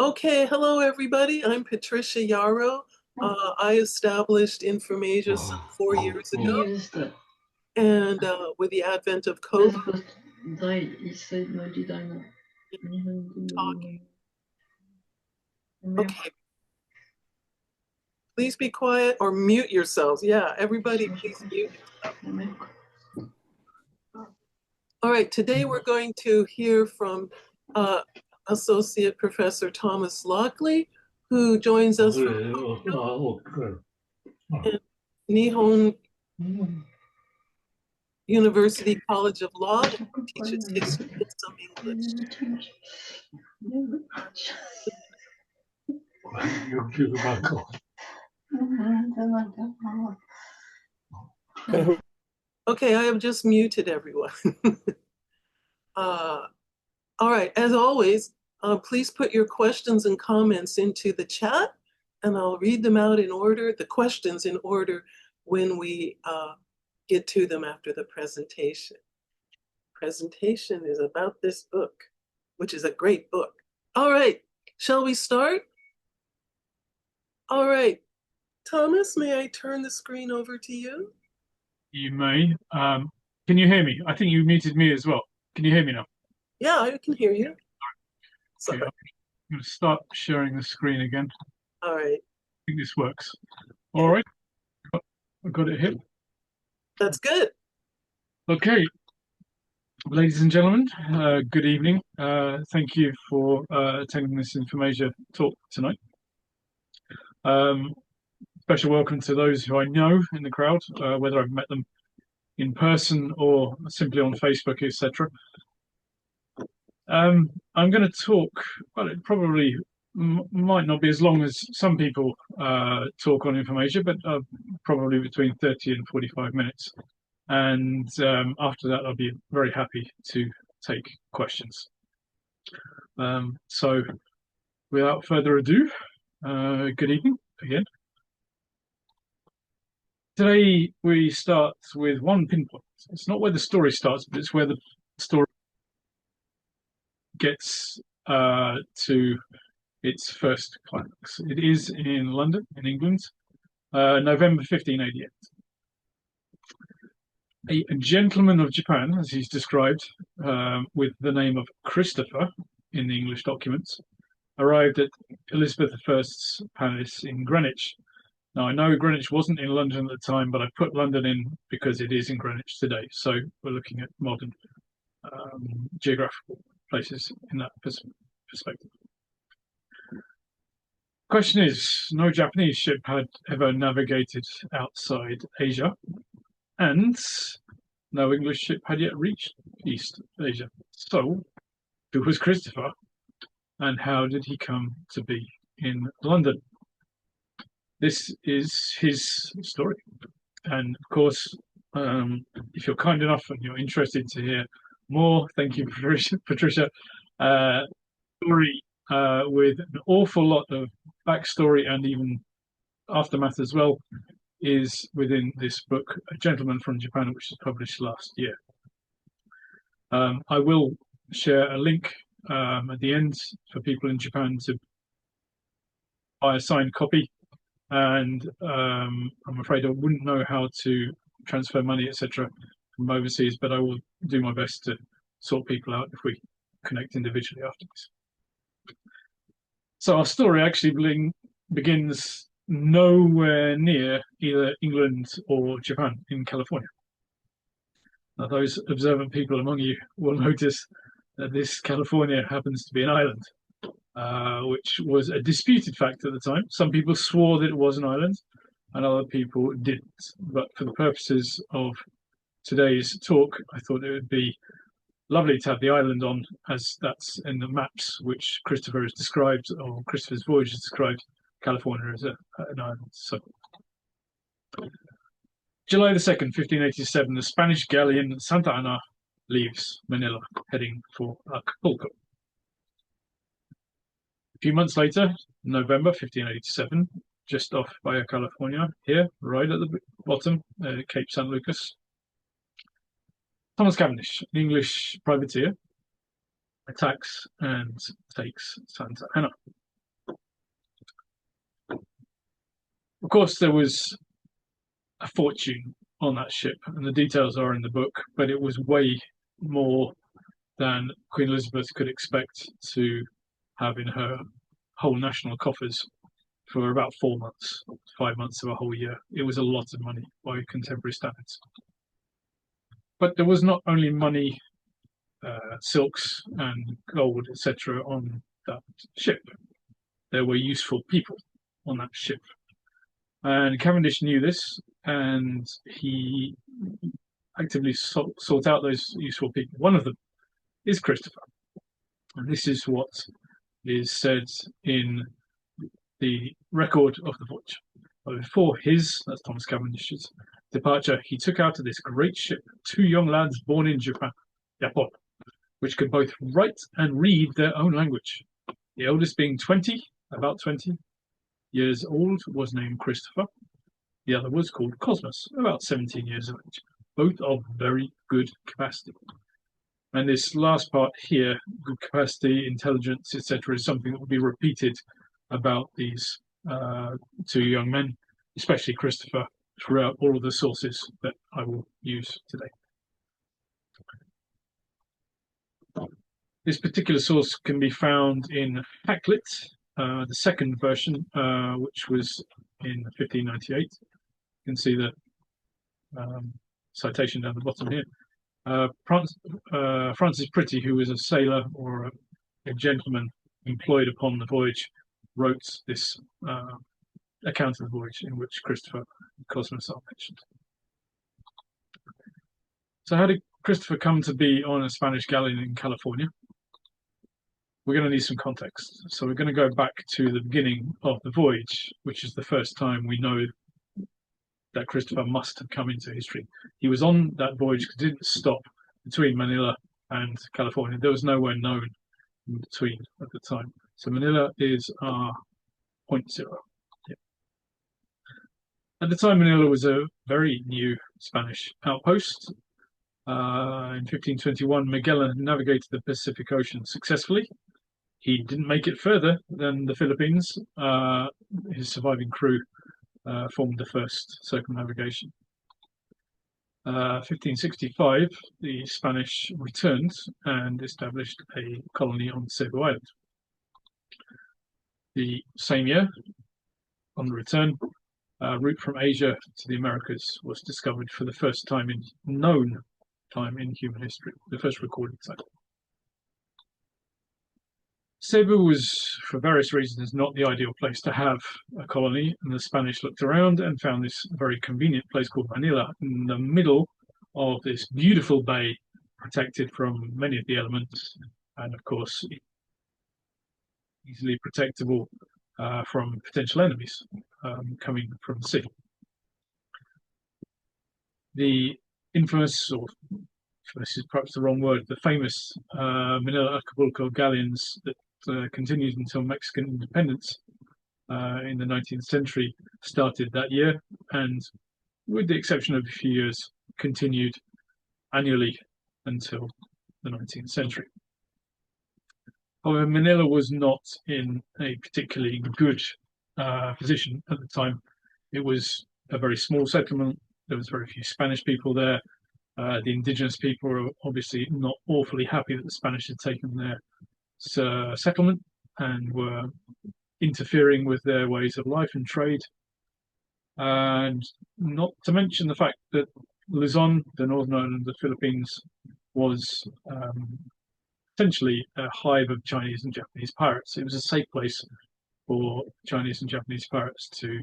Okay, hello everybody. I'm Patricia Yarrow. I established Informasia some 4 years ago, and with the advent of COVID, talking. Okay, please be quiet or mute yourselves. Yeah, everybody, please mute yourself. All right, today we're going to hear from Associate Professor Thomas Lockley, who joins us from Nihon University College of Law, and teaches history and some English. Okay, I have just muted everyone. All right, as always, please put your questions and comments into the chat, and I'll read them out in order, the questions in order, when we get to them after the presentation. Presentation is about this book, which is a great book. All right, shall we start? All right, Thomas, may I turn the screen over to you? You may. Can you hear me? I think you muted me as well. Can you hear me now? Yeah, I can hear you. Okay, I'm going to start sharing the screen again. All right. I think this works. All right. I've got it here. That's good. Okay. Ladies and gentlemen, good evening. Thank you for attending this Informasia talk tonight. Special welcome to those who I know in the crowd, whether I've met them in person or simply on Facebook, etc. I'm going to talk, well, it probably might not be as long as some people talk on Informasia, but probably between 30 and 45 minutes. And after that, I'll be very happy to take questions. So without further ado, good evening again. Today, we start with one pinpoint. It's not where the story starts, but it's where the story gets to its first climax. It is in London, in England, November 1588. A gentleman of Japan, as he's described, with the name of Christopher in the English documents, arrived at Elizabeth I's palace in Greenwich. Now, I know Greenwich wasn't in London at the time, but I put London in because it is in Greenwich today. So we're looking at modern geographical places in that perspective. Question is, no Japanese ship had ever navigated outside Asia, and no English ship had yet reached East Asia. So, who was Christopher, and how did he come to be in London? This is his story. And of course, if you're kind enough and you're interested to hear more, thank you, Patricia. Story with an awful lot of backstory and even aftermath as well is within this book, A Gentleman from Japan, which was published last year. I will share a link at the end for people in Japan to buy a signed copy. And I'm afraid I wouldn't know how to transfer money, etc., from overseas, but I will do my best to sort people out if we connect individually afterwards. So our story actually begins nowhere near either England or Japan, in California. Now, those observant people among you will notice that this California happens to be an island. Which was a disputed fact at the time. Some people swore that it was an island, and other people didn't. But for the purposes of today's talk, I thought it would be lovely to have the island on, as that's in the maps which Christopher has described, or Christopher's voyage has described California as an island. So, July the 2nd, 1587, the Spanish galleon Santa Ana leaves Manila, heading for Acapulco. A few months later, November 1587, just off Baja California, here, right at the bottom, Cape San Lucas, Thomas Cavendish, an English privateer, attacks and takes Santa Ana. Of course, there was a fortune on that ship, and the details are in the book, but it was way more than Queen Elizabeth could expect to have in her whole national coffers for about 4 months, 5 months of a whole year. It was a lot of money by contemporary standards. But there was not only money, silks and gold, etc., on that ship. There were useful people on that ship. And Cavendish knew this, and he actively sought out those useful people. One of them is Christopher. And this is what is said in the record of the voyage. But before his, that's Thomas Cavendish's, departure, he took out of this great ship 2 young lads born in Japan, which could both write and read their own language. The eldest being about 20 years old, was named Christopher. The other was called Cosmos, about 17 years of age, both of very good capacity. And this last part here, good capacity, intelligence, etc., is something that will be repeated about these 2 young men, especially Christopher, throughout all of the sources that I will use today. This particular source can be found in Hakluyt, the second version, which was in 1598. You can see the citation down the bottom here. Francis Pretty, who was a sailor or a gentleman employed upon the voyage, wrote this account of the voyage in which Christopher and Cosmos are mentioned. So how did Christopher come to be on a Spanish galleon in California? We're going to need some context. So we're going to go back to the beginning of the voyage, which is the first time we know that Christopher must have come into history. He was on that voyage because it didn't stop between Manila and California. There was nowhere known in between at the time. So Manila is our point 0. Yeah. At the time, Manila was a very new Spanish outpost. In 1521, Magellan navigated the Pacific Ocean successfully. He didn't make it further than the Philippines. His surviving crew formed the first circumnavigation. 1565, the Spanish returned and established a colony on Cebu Island. The same year, on the return, a route from Asia to the Americas was discovered for the first time in known time in human history, the first recorded time. Cebu was, for various reasons, not the ideal place to have a colony, and the Spanish looked around and found this very convenient place called Manila in the middle of this beautiful bay, protected from many of the elements, and of course, easily protectable from potential enemies coming from the sea. The infamous, or this is perhaps the wrong word, the famous Manila Acapulco galleons that continued until Mexican independence in the 19th century started that year, and with the exception of a few years, continued annually until the 19th century. However, Manila was not in a particularly good position at the time. It was a very small settlement. There was very few Spanish people there. The indigenous people were obviously not awfully happy that the Spanish had taken their settlement and were interfering with their ways of life and trade. And not to mention the fact that Luzon, the northern island of the Philippines, was essentially a hive of Chinese and Japanese pirates. It was a safe place for Chinese and Japanese pirates to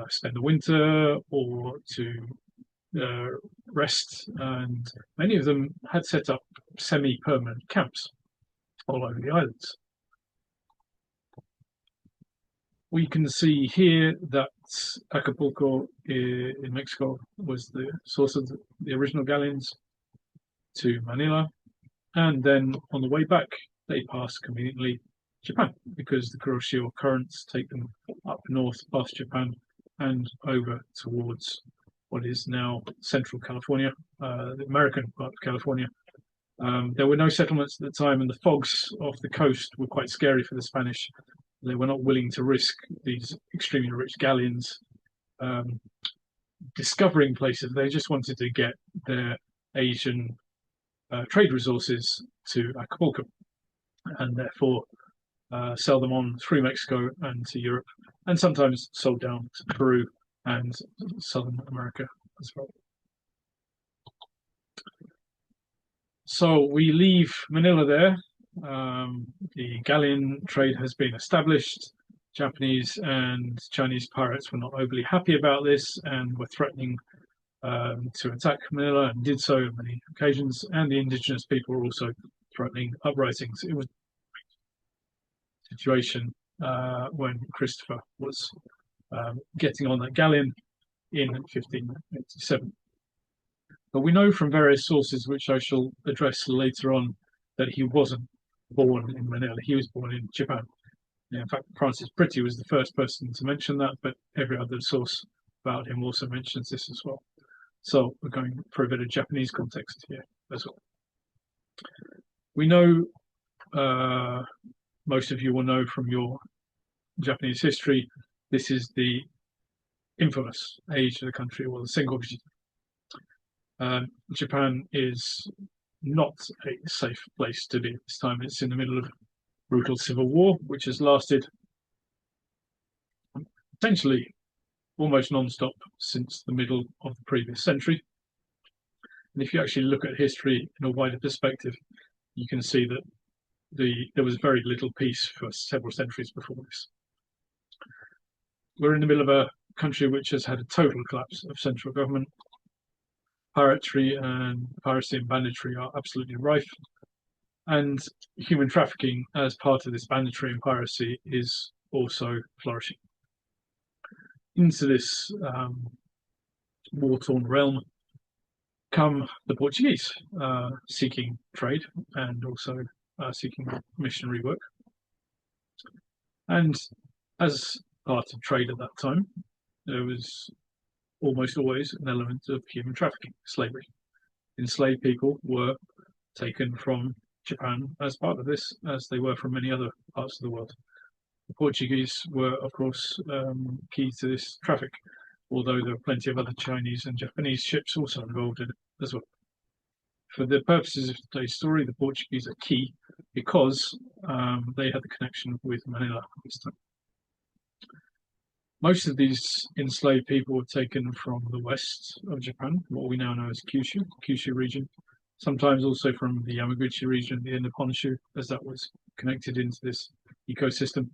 spend the winter or to rest, and many of them had set up semi-permanent camps all over the islands. We can see here that Acapulco in Mexico was the source of the original galleons to Manila, and then on the way back they pass conveniently Japan, because the Kuroshio currents take them up north past Japan and over towards what is now central California, the American part of California, There were no settlements at the time, and the fogs off the coast were quite scary for the Spanish. They were not willing to risk these extremely rich galleons discovering places. They just wanted to get their Asian trade resources to Acapulco, and therefore sell them on through Mexico and to Europe, and sometimes sold down to Peru and Southern America as well. So we leave Manila there. The galleon trade has been established. Japanese and Chinese pirates were not overly happy about this and were threatening to attack Manila, and did so on many occasions. And the indigenous people were also threatening uprisings. It was a situation when Christopher was getting on that galleon in 1587. But we know from various sources, which I shall address later on, that he wasn't born in Manila. He was born in Japan. In fact, Francis Pretty was the first person to mention that, but every other source about him also mentions this as well. So we're going for a bit of Japanese context here as well. We know, most of you will know from your Japanese history, this is the infamous age of the country, or the Sengoku. Japan is not a safe place to be at this time. It's in the middle of brutal civil war, which has lasted essentially almost non-stop since the middle of the previous century. And if you actually look at history in a wider perspective, you can see that there was very little peace for several centuries before this. We're in the middle of a country which has had a total collapse of central government. Piracy and banditry are absolutely rife, and human trafficking as part of this banditry and piracy is also flourishing. Into this war-torn realm come the Portuguese, seeking trade and also seeking missionary work. And as part of trade at that time, there was almost always an element of human trafficking, slavery. Enslaved people were taken from Japan as part of this, as they were from many other parts of the world. The Portuguese were, of course, key to this traffic, although there were plenty of other Chinese and Japanese ships also involved in it as well. For the purposes of today's story, the Portuguese are key because they had the connection with Manila at this time. Most of these enslaved people were taken from the west of Japan, what we now know as Kyushu region, sometimes also from the Yamaguchi region at the end of Honshu, as that was connected into this ecosystem.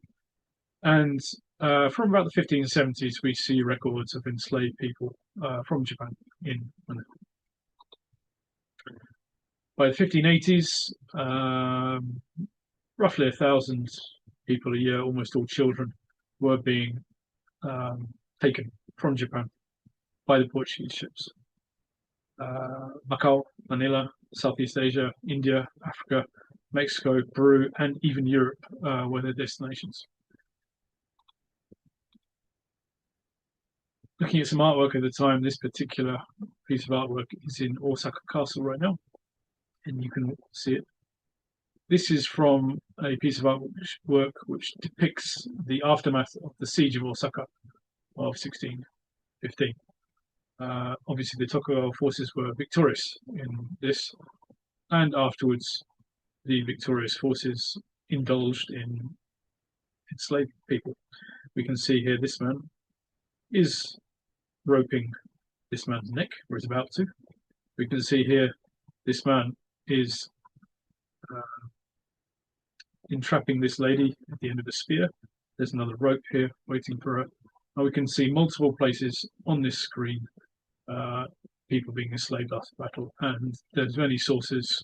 And from about the 1570s, we see records of enslaved people from Japan in Manila. By the 1580s, roughly 1,000 people a year, almost all children, were being taken from Japan by the Portuguese ships. Macau, Manila, Southeast Asia, India, Africa, Mexico, Peru, and even Europe were their destinations. Looking at some artwork at the time, this particular piece of artwork is in Osaka Castle right now, and you can see it. This is from a piece of artwork which depicts the aftermath of the siege of Osaka of 1615. Obviously, the Tokugawa forces were victorious in this, and afterwards, the victorious forces indulged in enslaved people. We can see here this man is roping this man's neck, or is about to. We can see here this man is entrapping this lady at the end of a spear. There's another rope here waiting for her. And we can see multiple places on this screen people being enslaved after battle, and there's many sources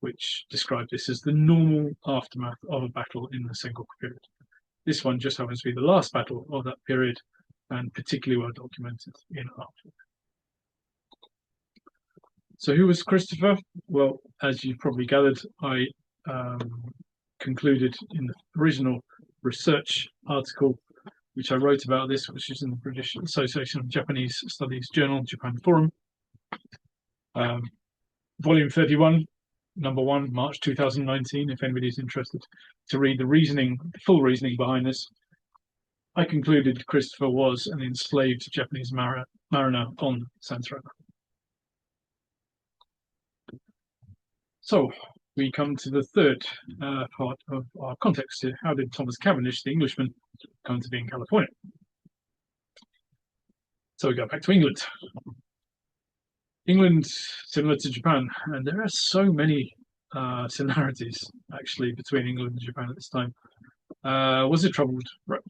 which describe this as the normal aftermath of a battle in the Sengoku period. This one just happens to be the last battle of that period, and particularly well documented in art. So who was Christopher? Well, as you've probably gathered, I concluded in the original research article which I wrote about this, which is in the British Association of Japanese Studies Journal, Japan Forum, volume 31, #1, March 2019, if anybody's interested to read the full reasoning behind this. I concluded Christopher was an enslaved Japanese mariner on Santorini. So we come to the third part of our context here. How did Thomas Cavendish, the Englishman, come to be in California? So we go back to England. England, similar to Japan, and there are so many similarities actually between England and Japan at this time, was a troubled road.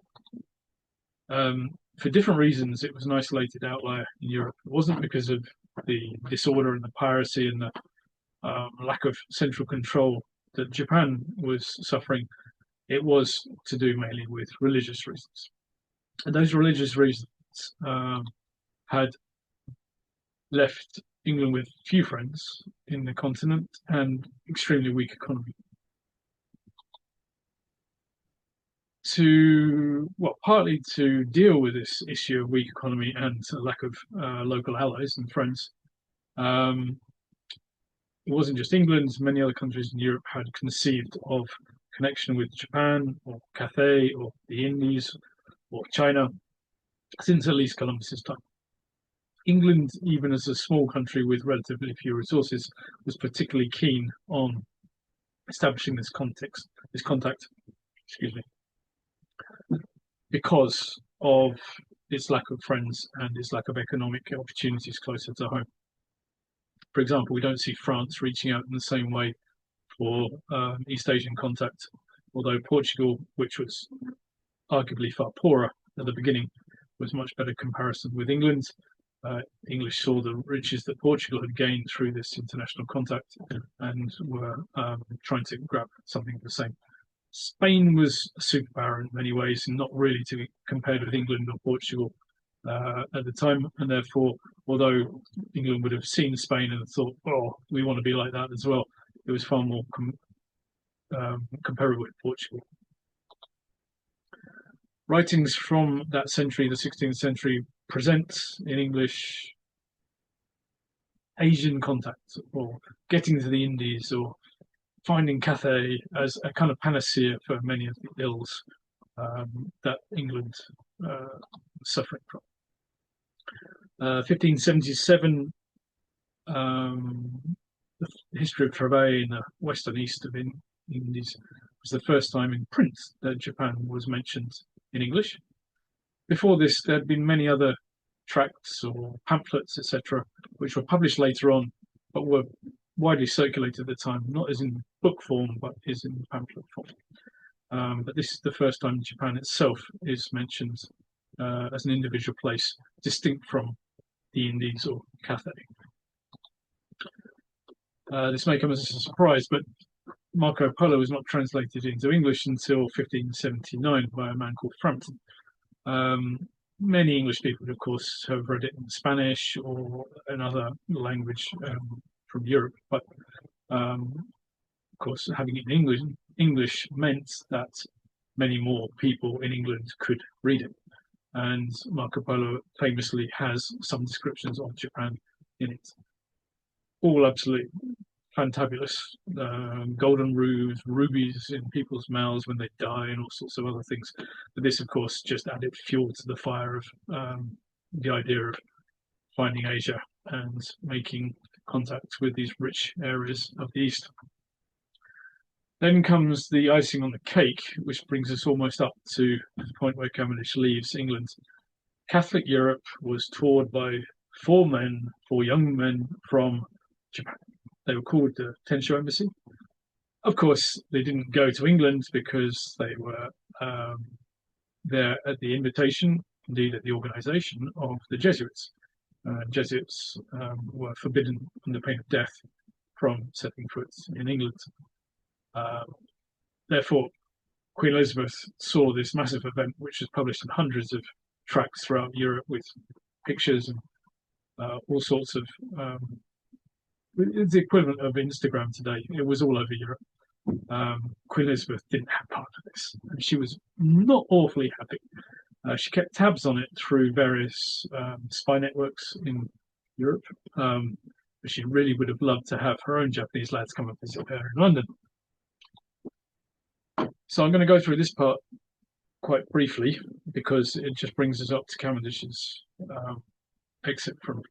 For different reasons, it was an isolated outlier in Europe. It wasn't because of the disorder and the piracy and the lack of central control that Japan was suffering. It was to do mainly with religious reasons. And those religious reasons had left England with few friends in the continent and extremely weak economy. Partly to deal with this issue of weak economy and a lack of local allies and friends, it wasn't just England. Many other countries in Europe had conceived of connection with Japan or Cathay or the Indies or China since at least Columbus's time. England, even as a small country with relatively few resources, was particularly keen on establishing this contact, because of its lack of friends and its lack of economic opportunities closer to home. For example, we don't see France reaching out in the same way for East Asian contact, although Portugal, which was arguably far poorer at the beginning, was much better comparison with England. English saw the riches that Portugal had gained through this international contact and were trying to grab something the same. Spain was a superpower in many ways, and not really to be compared with England or Portugal at the time. And therefore, although England would have seen Spain and thought, "Oh, we want to be like that as well," it was far more comparable with Portugal. Writings from that century, the 16th century, present in English Asian contact or getting to the Indies or finding Cathay as a kind of panacea for many of the ills that England was suffering from. 1577, the history of travail in the west and east of Indies was the first time in print that Japan was mentioned in English. Before this, there had been many other tracts or pamphlets, etc., which were published later on, but were widely circulated at the time, not as in book form, but as in pamphlet form. But this is the first time Japan itself is mentioned as an individual place, distinct from the Indies or Cathay. This may come as a surprise, but Marco Polo was not translated into English until 1579 by a man called Frampton. Many English people, of course, have read it in Spanish or another language from Europe, but of course, having it in English meant that many more people in England could read it. And Marco Polo famously has some descriptions of Japan in it. All absolutely fantabulous. Golden roofs, rubies in people's mouths when they die, and all sorts of other things. But this, of course, just added fuel to the fire of the idea of finding Asia and making contact with these rich areas of the East. Then comes the icing on the cake, which brings us almost up to the point where Cavendish leaves England. Catholic Europe was toured by four young men from Japan. They were called the Tensho Embassy. Of course, they didn't go to England because they were there at the invitation, indeed at the organization of the Jesuits. Jesuits were forbidden under pain of death from setting foot in England. Therefore, Queen Elizabeth saw this massive event, which was published in hundreds of tracts throughout Europe with pictures and all sorts of. It's the equivalent of Instagram today. It was all over Europe. Queen Elizabeth didn't have part of this, and she was not awfully happy. She kept tabs on it through various spy networks in Europe, but she really would have loved to have her own Japanese lads come and visit her in London. So I'm going to go through this part quite briefly because it just brings us up to Cavendish's exit from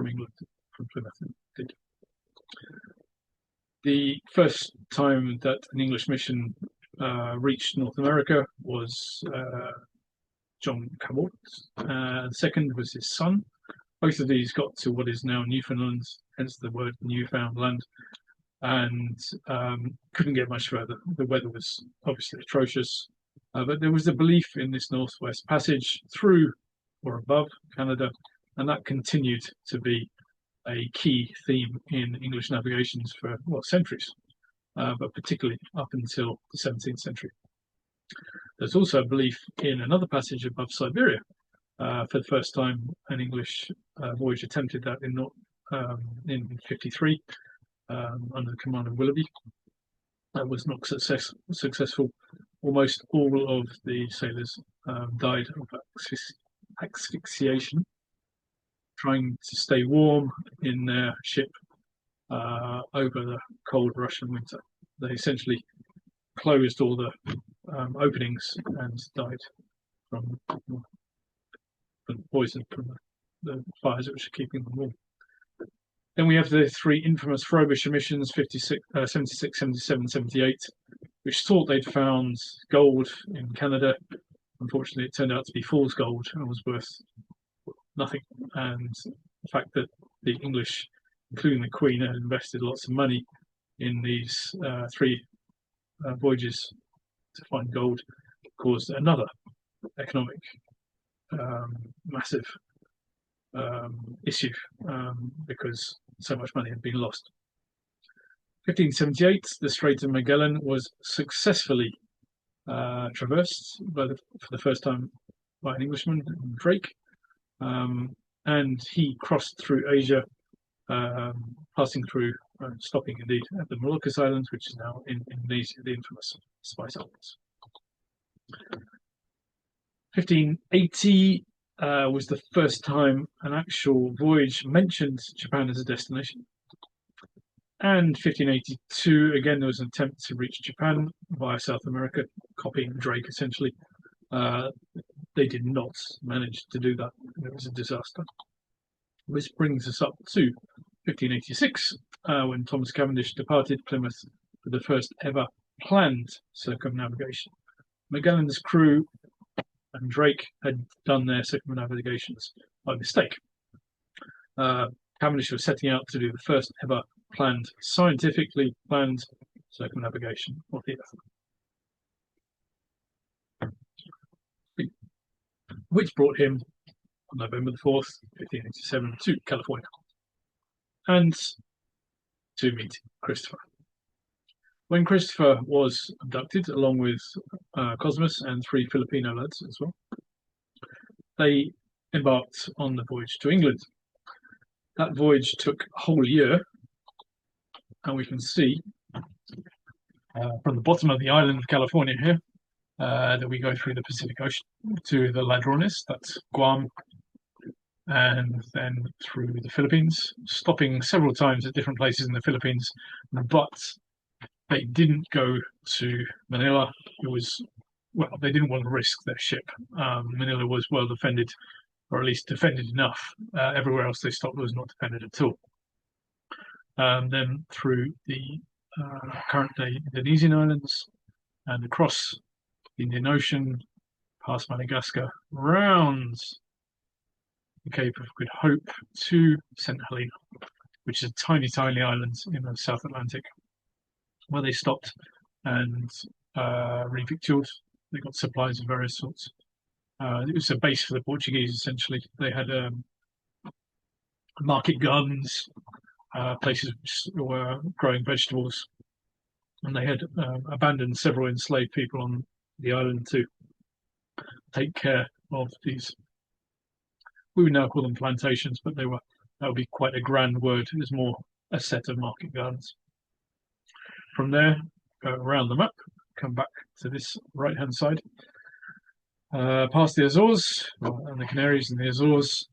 England, from Plymouth. The first time that an English mission reached North America was John Cabot. The second was his son. Both of these got to what is now Newfoundland, hence the word Newfoundland, and couldn't get much further. The weather was obviously atrocious, but there was a belief in this Northwest Passage through or above Canada, and that continued to be a key theme in English navigations for, well, centuries, but particularly up until the 17th century. There's also a belief in another passage above Siberia. For the first time, an English voyage attempted that in 53 under the command of Willoughby. That was not successful. Almost all of the sailors died of asphyxiation, trying to stay warm in their ship over the cold Russian winter. They essentially closed all the openings and died from poison from the fires which are keeping them warm. Then we have the three infamous Frobisher missions, 76, 77, 78, which thought they'd found gold in Canada. Unfortunately, it turned out to be fool's gold and was worth nothing. And the fact that the English, including the Queen, had invested lots of money in these three voyages to find gold caused another economic massive issue because so much money had been lost. 1578, the Strait of Magellan was successfully traversed for the first time by an Englishman, Drake, and he crossed through Asia, passing through, stopping indeed at the Moluccas Islands, which is now in Indonesia, the infamous Spice Islands. 1580 was the first time an actual voyage mentioned Japan as a destination. And 1582, again, there was an attempt to reach Japan via South America, copying Drake essentially. They did not manage to do that. It was a disaster. This brings us up to 1586, when Thomas Cavendish departed Plymouth for the first ever planned circumnavigation. Magellan's crew and Drake had done their circumnavigations by mistake. Cavendish was setting out to do the first ever planned, scientifically planned circumnavigation of the Earth, which brought him on November the 4th, 1587, to California and to meet Christopher. When Christopher was abducted, along with Cosmos and three Filipino lads as well, they embarked on the voyage to England. That voyage took a whole year, and we can see from the bottom of the island of California here that we go through the Pacific Ocean to the Ladrones, that's Guam, and then through the Philippines, stopping several times at different places in the Philippines, but they didn't go to Manila. It was, well, they didn't want to risk their ship. Manila was well defended, or at least defended enough. Everywhere else they stopped was not defended at all. Then through the current-day Indonesian islands and across the Indian Ocean, past Madagascar, round the Cape of Good Hope to St. Helena, which is a tiny, tiny island in the South Atlantic, where they stopped and revictualled. They got supplies of various sorts. It was a base for the Portuguese, essentially. They had market gardens, places which were growing vegetables, and they had abandoned several enslaved people on the island to take care of these. We would now call them plantations, but that would be quite a grand word. It was more a set of market gardens. From there, go around the map, come back to this right-hand side, past the Azores, and the Canaries and the Azores,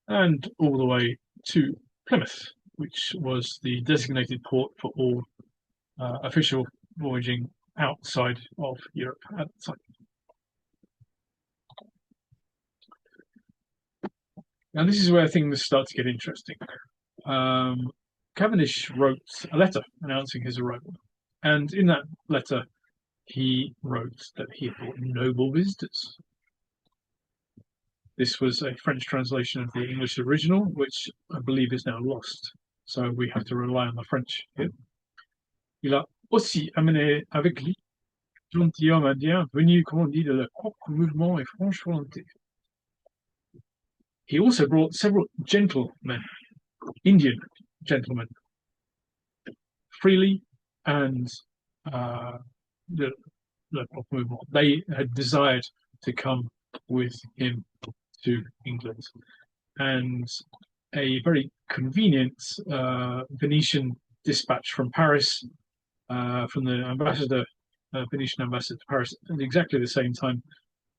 and all the way to Plymouth, which was the designated port for all official voyaging outside of Europe at the time. Now, this is where things start to get interesting. Cavendish wrote a letter announcing his arrival, and in that letter, he wrote that he had brought noble visitors. This was a French translation of the English original, which I believe is now lost. So we have to rely on the French here. Il a aussi amené avec lui gentilhomme indien venu, comme on dit, de leur propre mouvement et franche volonté. He also brought several gentlemen, Indian gentlemen, freely and the proper movement. They had desired to come with him to England, and a very convenient Venetian dispatch from Paris, from the ambassador, Venetian ambassador to Paris, at exactly the same time,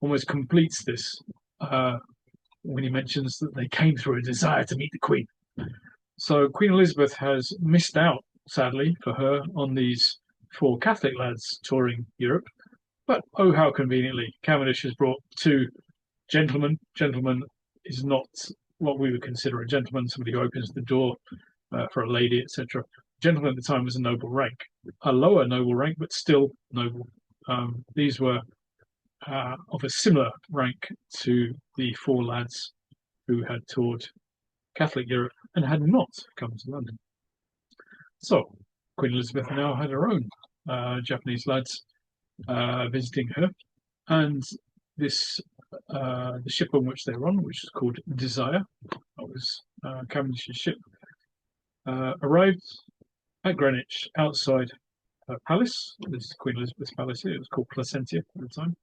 almost completes this when he mentions that they came through a desire to meet the Queen. So Queen Elizabeth has missed out, sadly for her, on these 4 Catholic lads touring Europe. But oh, how conveniently, Cavendish has brought 2 gentlemen. Gentleman is not what we would consider a gentleman, somebody who opens the door for a lady, etc. Gentleman at the time was a noble rank, a lower noble rank, but still noble. These were of a similar rank to the 4 lads who had toured Catholic Europe and had not come to London. So Queen Elizabeth now had her own Japanese lads visiting her, and this the ship on which they were on, which was called Desire, that was Cavendish's ship, arrived at Greenwich outside her palace. This is Queen Elizabeth's palace here. It was called Placentia at the time.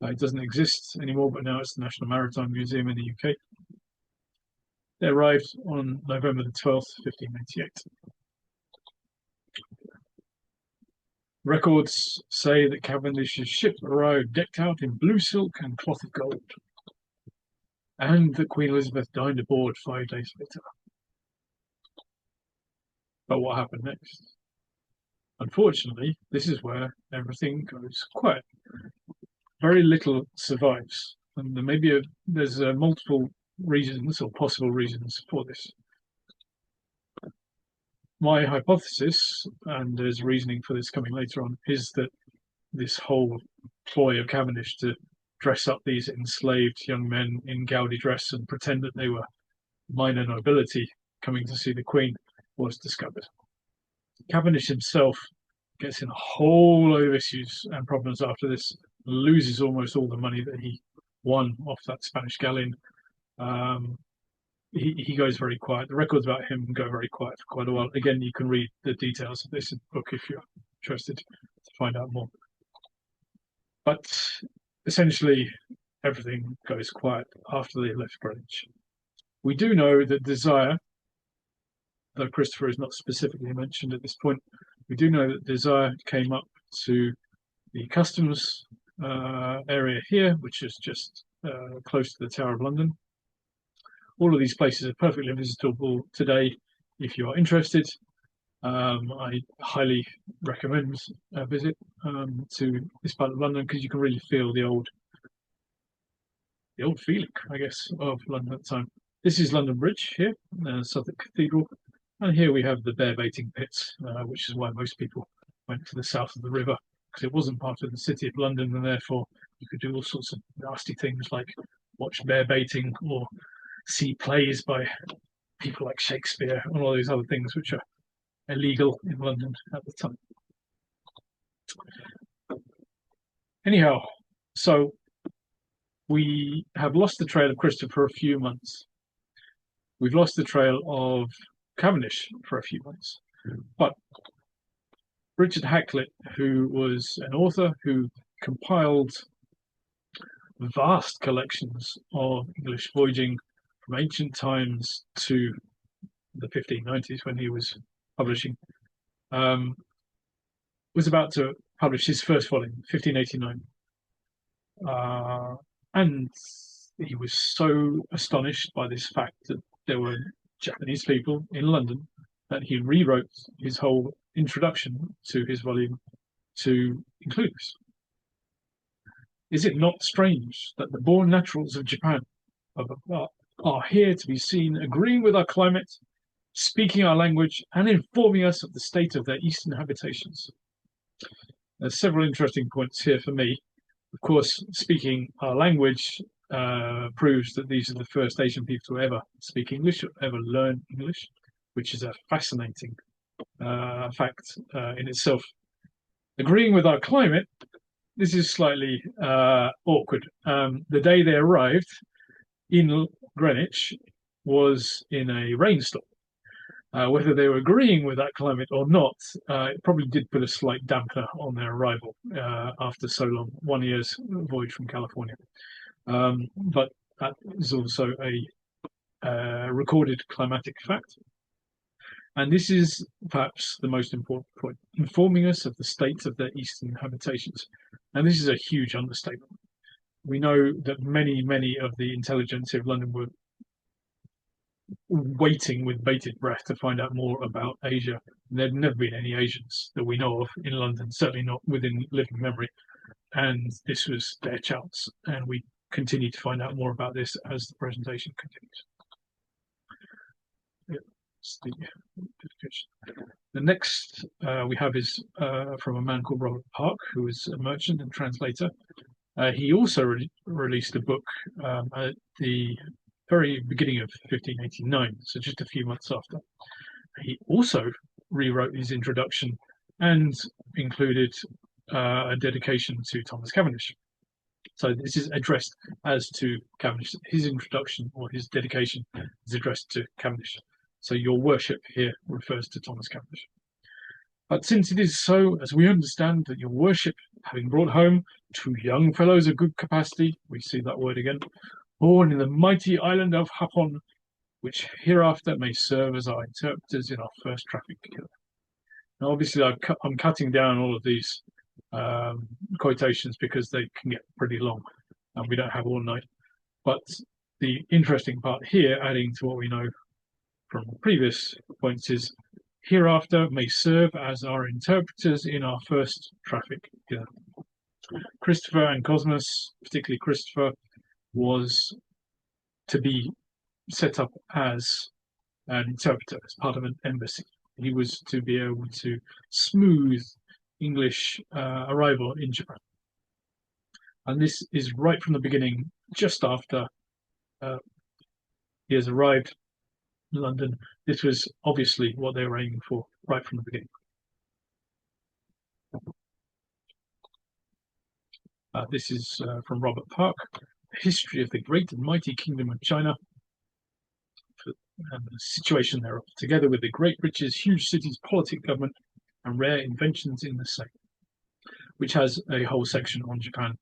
It doesn't exist anymore, but now it's the National Maritime Museum in the UK. They arrived on November the 12th, 1588. Records say that Cavendish's ship arrived decked out in blue silk and cloth of gold, and that Queen Elizabeth dined aboard 5 days later. But what happened next? Unfortunately, this is where everything goes quiet. Very little survives, and there's multiple reasons or possible reasons for this. My hypothesis, and there's reasoning for this coming later on, is that this whole ploy of Cavendish to dress up these enslaved young men in gaudy dress and pretend that they were minor nobility coming to see the Queen was discovered. Cavendish himself gets in a whole load of issues and problems after this, loses almost all the money that he won off that Spanish galleon. He goes very quiet. The records about him go very quiet for quite a while. Again, you can read the details of this book if you're interested to find out more. But essentially, everything goes quiet after they left Greenwich. We do know that Desire, though Christopher is not specifically mentioned at this point, we do know that Desire came up to the customs area here, which is just close to the Tower of London. All of these places are perfectly visitable today if you are interested. I highly recommend a visit to this part of London because you can really feel the old feeling, I guess, of London at the time. This is London Bridge here, Southwark Cathedral, and here we have the bear baiting pits, which is why most people went to the south of the river, because it wasn't part of the city of London, and therefore you could do all sorts of nasty things like watch bear baiting or see plays by people like Shakespeare and all these other things which are illegal in London at the time. Anyhow, so we have lost the trail of Christopher for a few months. We've lost the trail of Cavendish for a few months. But Richard Hakluyt, who was an author who compiled vast collections of English voyaging from ancient times to the 1590s when he was publishing, was about to publish his first volume, 1589. And he was so astonished by this fact that there were Japanese people in London that he rewrote his whole introduction to his volume to include this. Is it not strange that the born naturals of Japan are here to be seen agreeing with our climate, speaking our language, and informing us of the state of their eastern habitations? There's several interesting points here for me. Of course, speaking our language proves that these are the first Asian people to ever speak English, or ever learn English, which is a fascinating fact in itself. Agreeing with our climate, this is slightly awkward. The day they arrived in Greenwich was in a rainstorm. Whether they were agreeing with that climate or not, it probably did put a slight damper on their arrival after so long, 1 year's voyage from California. But that is also a recorded climatic fact. And this is perhaps the most important point, informing us of the state of their eastern habitations. And this is a huge understatement. We know that many of the intelligentsia of London were waiting with bated breath to find out more about Asia. There'd never been any Asians that we know of in London, certainly not within living memory. And this was their chance. And we continue to find out more about this as the presentation continues. The next we have is from a man called Robert Park, who is a merchant and translator. He also released a book at the very beginning of 1589, so just a few months after. He also rewrote his introduction and included a dedication to Thomas Cavendish. So this is addressed as to Cavendish. His introduction or his dedication is addressed to Cavendish. So your worship here refers to Thomas Cavendish. But since it is so, as we understand that your worship, having brought home 2 young fellows of good capacity, we see that word again, born in the mighty island of Hapon, which hereafter may serve as our interpreters in our first traffic together. Now, obviously, I'm cutting down all of these quotations because they can get pretty long, and we don't have all night. But the interesting part here, adding to what we know from previous points, is hereafter may serve as our interpreters in our first traffic together. Christopher and Cosmos, particularly Christopher, was to be set up as an interpreter, as part of an embassy. He was to be able to smooth English arrival in Japan. And this is right from the beginning, just after he has arrived in London. This was obviously what they were aiming for right from the beginning. This is from Robert Park, History of the Great and Mighty Kingdom of China, and the situation thereof, together with the great riches, huge cities, politic, government, and rare inventions in the same, which has a whole section on Japan.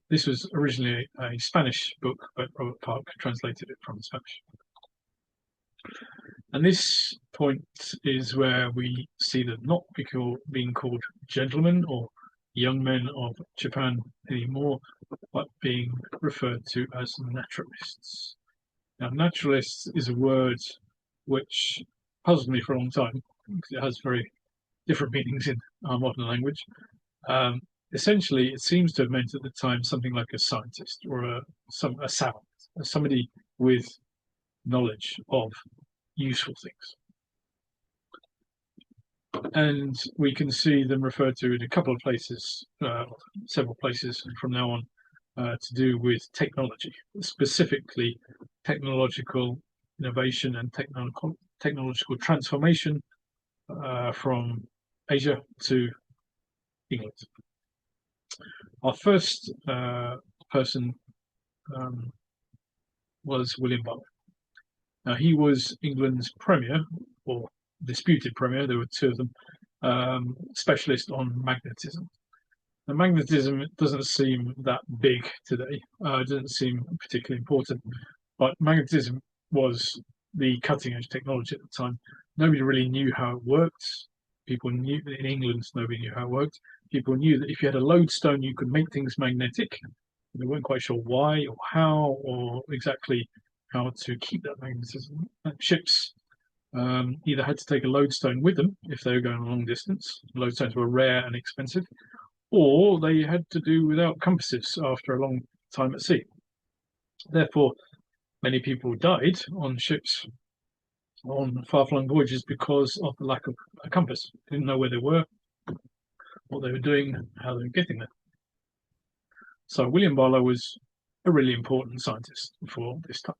This was originally a Spanish book, but Robert Park translated it from Spanish. And this point is where we see them not being called gentlemen or young men of Japan anymore, but being referred to as naturalists. Now, naturalists is a word which puzzled me for a long time because it has very different meanings in our modern language. Essentially, it seems to have meant at the time something like a scientist or a savant, somebody with knowledge of useful things. And we can see them referred to in a couple of places, several places from now on, to do with technology, specifically technological innovation and technological transformation from Asia to England. Our first person was William Butler. Now, he was England's premier, or disputed premier, there were 2 of them, specialist on magnetism. Now, magnetism doesn't seem that big today, it doesn't seem particularly important, but magnetism was the cutting edge technology at the time. Nobody really knew how it worked. People knew, in England, nobody knew how it worked. People knew that if you had a lodestone, you could make things magnetic. They weren't quite sure why or how or exactly how to keep that magnetism. Ships either had to take a lodestone with them if they were going a long distance. Lodestones were rare and expensive, or they had to do without compasses after a long time at sea. Therefore, many people died on ships on far-flung voyages because of the lack of a compass. They didn't know where they were, what they were doing, how they were getting there. So William Barlow was a really important scientist for this time.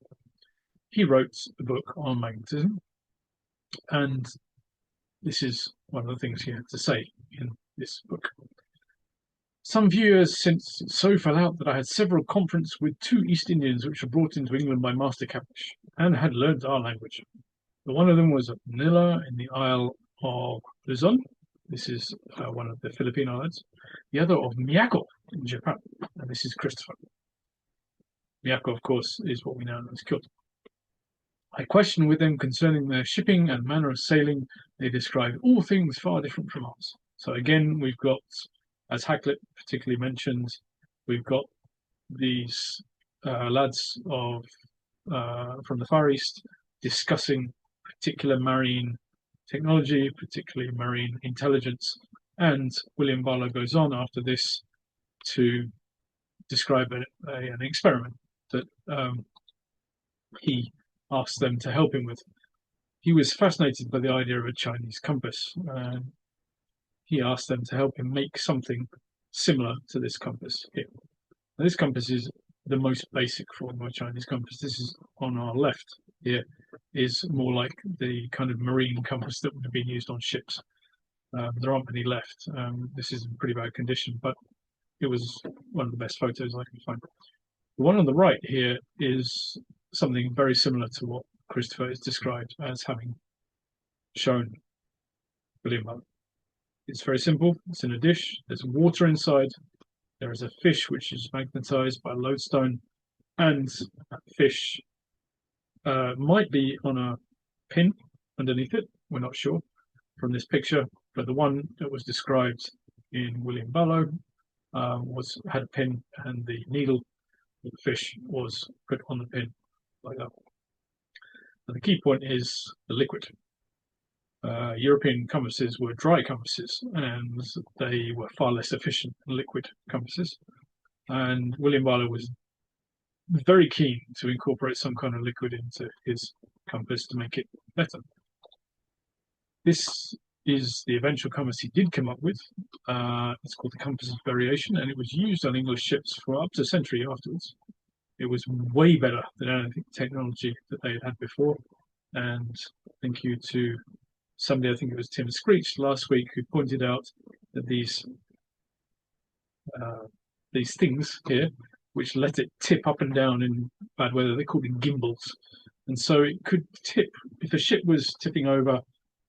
He wrote a book on magnetism, and this is one of the things he had to say in this book. Some few years since it so fell out that I had several conferences with 2 East Indians which were brought into England by Master Cavendish, and had learnt our language. The one of them was at Manila in the Isle of Luzon. This is one of the Philippine islands. The other of Miyako in Japan, and this is Christopher. Miyako, of course, is what we now know as Kyoto. I questioned with them concerning their shipping and manner of sailing. They described all things far different from ours. So again, we've got, as Hakluyt particularly mentioned, we've got these lads of from the Far East discussing particular marine technology, particularly marine intelligence. And William Barlow goes on after this to describe an experiment that he asked them to help him with. He was fascinated by the idea of a Chinese compass. He asked them to help him make something similar to this compass here. Now, this compass is the most basic form of a Chinese compass. This is on our left here, is more like the kind of marine compass that would have been used on ships. There aren't many left. This is in pretty bad condition, but it was one of the best photos I can find. The one on the right here is something very similar to what Christopher is described as having shown William Barlow. It's very simple. It's in a dish. There's water inside. There is a fish which is magnetized by a lodestone, and that fish might be on a pin underneath it. We're not sure from this picture, but the one that was described in William Barlow had a pin, and the needle of the fish was put on the pin like that. And the key point is the liquid. European compasses were dry compasses, and they were far less efficient than liquid compasses. And William Barlow was very keen to incorporate some kind of liquid into his compass to make it better. This is the eventual compass he did come up with. It's called the compass of variation, and it was used on English ships for up to a century afterwards. It was way better than anything technology that they had before. And thank you to somebody, I think it was Tim Screech last week, who pointed out that these things here, which let it tip up and down in bad weather, they called them gimbals. And so it could tip, if a ship was tipping over,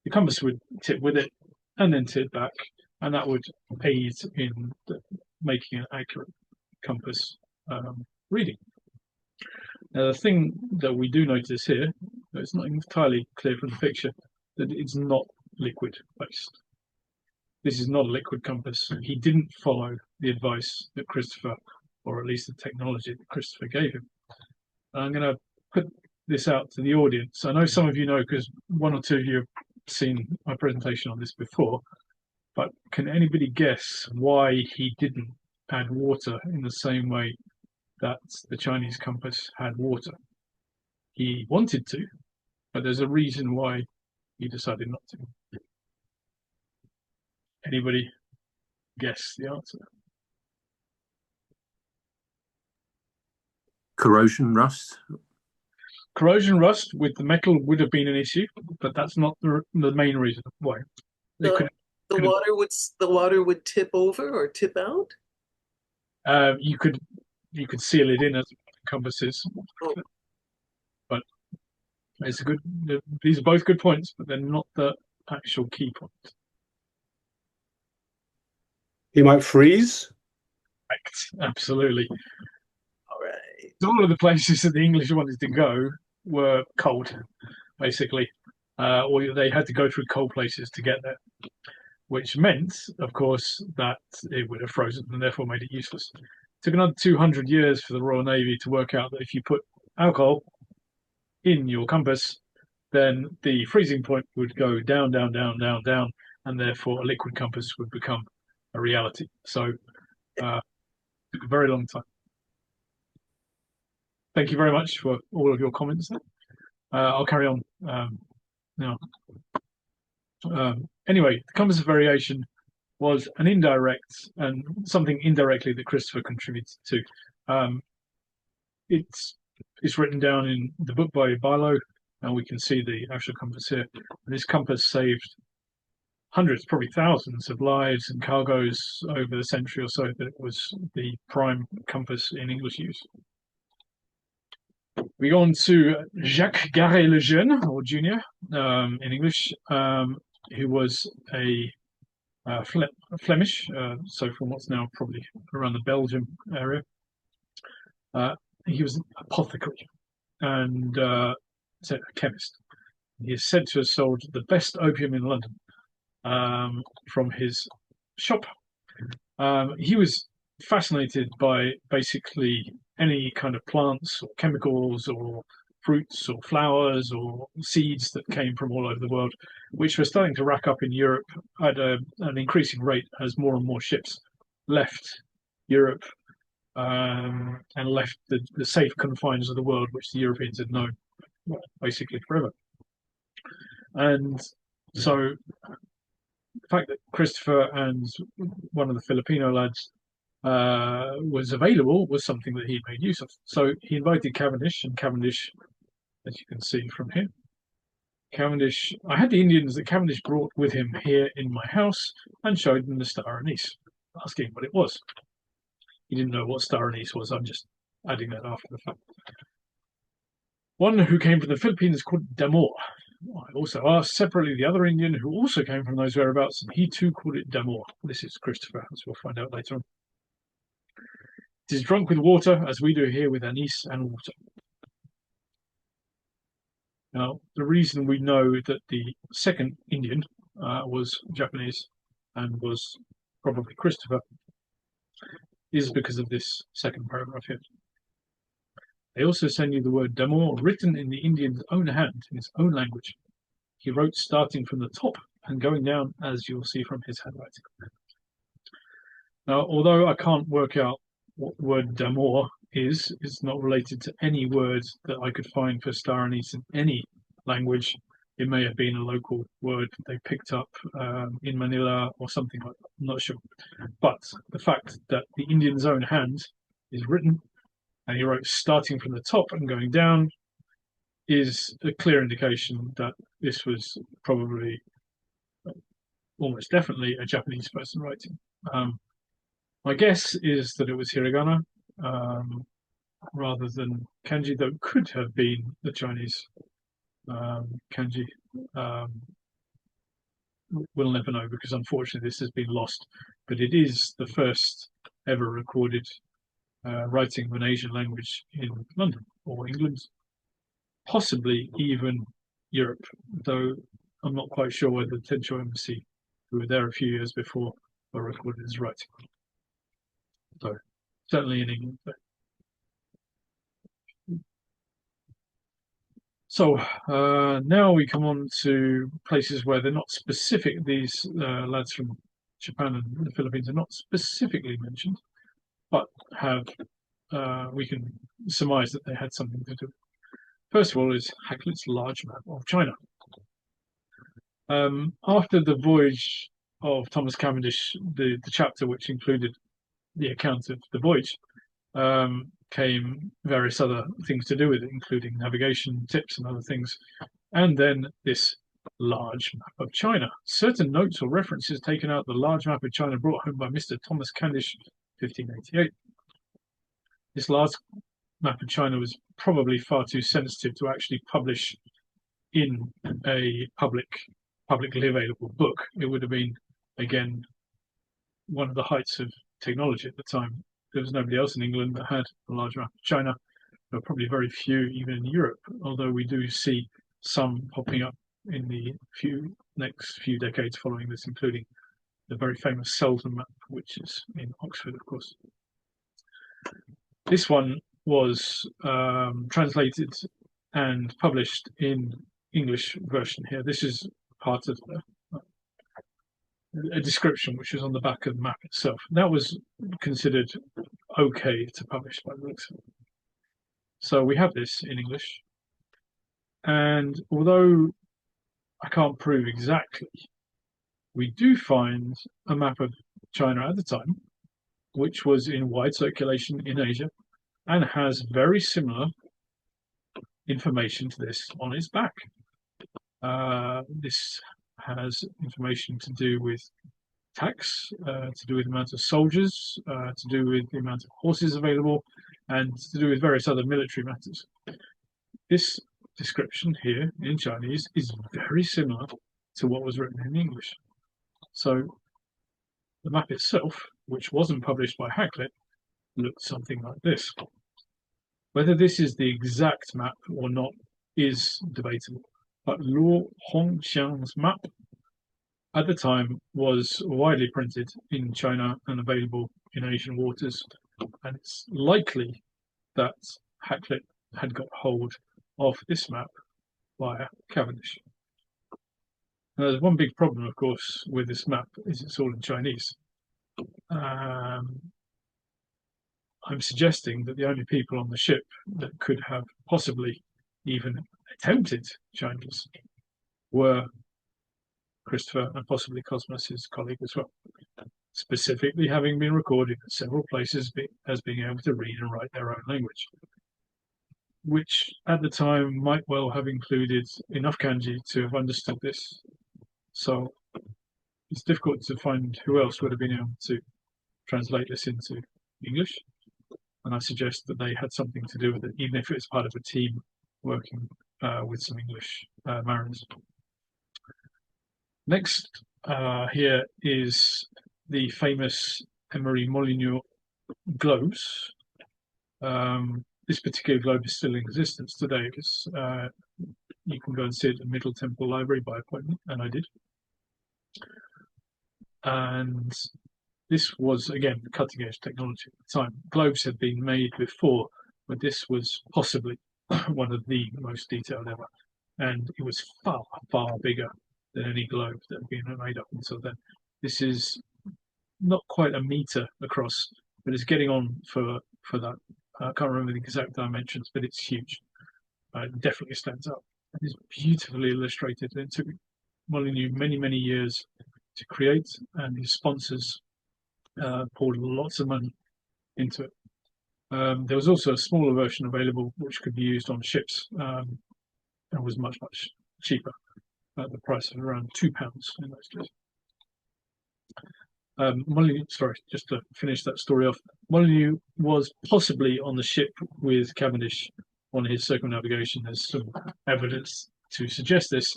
the compass would tip with it and then tip back, and that would aid in making an accurate compass reading. Now, the thing that we do notice here, it's not entirely clear from the picture, that it's not liquid based. This is not a liquid compass. He didn't follow the advice that Christopher, or at least the technology that Christopher gave him. And I'm going to put this out to the audience. I know some of you know, because one or two of you have seen my presentation on this before, but can anybody guess why he didn't add water in the same way that the Chinese compass had water? He wanted to, but there's a reason why he decided not to. Anybody guess the answer? Corrosion, rust. Corrosion, rust with the metal would have been an issue, but that's not the main reason why. The water would tip over or tip out? You could seal it in as compasses, but it's a good. These are both good points, but they're not the actual key point. He might freeze. Right, absolutely. All right. All of the places that the English wanted to go were cold, basically, or they had to go through cold places to get there, which meant, of course, that it would have frozen and therefore made it useless. It took another 200 years for the Royal Navy to work out that if you put alcohol in your compass, then the freezing point would go down, down, down, down, down, and therefore a liquid compass would become a reality. So it took a very long time. Thank you very much for all of your comments there. I'll carry on now. Anyway, the compass of variation was an indirect and something indirectly that Christopher contributed to. It's written down in the book by Barlow, and we can see the actual compass here. And this compass saved hundreds, probably thousands of lives and cargoes over the century or so that it was the prime compass in English use. We go on to Jacques Garret le Jeune, or Junior, in English, who was a Flemish, so from what's now probably around the Belgium area. He was an apothecary and a chemist. He is said to have sold the best opium in London from his shop. He was fascinated by basically any kind of plants or chemicals or fruits or flowers or seeds that came from all over the world, which were starting to rack up in Europe at an increasing rate as more and more ships left Europe and left the safe confines of the world, which the Europeans had known basically forever. And so the fact that Christopher and one of the Filipino lads was available was something that he made use of. So he invited Cavendish, and Cavendish, as you can see from here, I had the Indians that Cavendish brought with him here in my house and showed them the star anise, asking what it was. He didn't know what star anise was. I'm just adding that after the fact. One who came from the Philippines called Damor. I also asked separately the other Indian who also came from those whereabouts, and he too called it Damor. This is Christopher, as we'll find out later on. It is drunk with water, as we do here with anise and water. Now, the reason we know that the second Indian was Japanese and was probably Christopher is because of this second paragraph here. They also send you the word Damor written in the Indian's own hand, in his own language. He wrote starting from the top and going down, as you'll see from his handwriting. Now, although I can't work out what the word Damor is, it's not related to any word that I could find for star anise in any language. It may have been a local word that they picked up in Manila or something like that. I'm not sure. But the fact that the Indian's own hand is written, and he wrote starting from the top and going down, is a clear indication that this was probably, almost definitely, a Japanese person writing. My guess is that it was hiragana rather than kanji, though it could have been the Chinese kanji. We'll never know because unfortunately this has been lost, but it is the first ever recorded writing of an Asian language in London or England, possibly even Europe, though I'm not quite sure whether the Tencho Embassy, who were there a few years before, were recorded as writing. So certainly in England. So now we come on to places where they're not specific. These lads from Japan and the Philippines are not specifically mentioned, but have we can surmise that they had something to do. First of all is Hakluyt's large map of China. After the voyage of Thomas Cavendish, the chapter which included the account of the voyage, came various other things to do with it, including navigation tips and other things, and then this large map of China. Certain notes or references taken out the large map of China brought home by Mr. Thomas Cavendish, 1588. This large map of China was probably far too sensitive to actually publish in a publicly available book. It would have been, again, one of the heights of technology at the time. There was nobody else in England that had a large map of China. There were probably very few even in Europe, although we do see some popping up in the next few decades following this, including the very famous Selden map, which is in Oxford, of course. This one was translated and published in English version here. This is part of a description which was on the back of the map itself. That was considered okay to publish by the looks of it. So we have this in English, and although I can't prove exactly, we do find a map of China at the time, which was in wide circulation in Asia, and has very similar information to this on its back. This has information to do with tax, to do with the amount of soldiers, to do with the amount of horses available, and to do with various other military matters. This description here in Chinese is very similar to what was written in English. So the map itself, which wasn't published by Hackett, looked something like this. Whether this is the exact map or not is debatable, but Luo Hongxiang's map at the time was widely printed in China and available in Asian waters, and it's likely that Hackett had got hold of this map via Cavendish. Now, there's one big problem, of course, with this map is it's all in Chinese. I'm suggesting that the only people on the ship that could have possibly even attempted Chinese were Christopher and possibly Cosmas, his colleague as well, specifically having been recorded at several places as being able to read and write their own language, which at the time might well have included enough kanji to have understood this. So it's difficult to find who else would have been able to translate this into English. And I suggest that they had something to do with it, even if it's part of a team working with some English mariners. Next here is the famous Emery Molyneux globes. This particular globe is still in existence today. You can go and see it at Middle Temple Library by appointment, and I did. And this was, again, cutting edge technology at the time. Globes had been made before, but this was possibly one of the most detailed ever. And it was far, far bigger than any globe that had been made up until then. This is not quite a meter across, but it's getting on for that. I can't remember the exact dimensions, but it's huge. It definitely stands out. It's beautifully illustrated. It took Molyneux many, many years to create, and his sponsors poured lots of money into it. There was also a smaller version available which could be used on ships and was much, much cheaper at the price of around £2 in those days. Molyneux, sorry, just to finish that story off, Molyneux was possibly on the ship with Cavendish on his circumnavigation. There's some evidence to suggest this,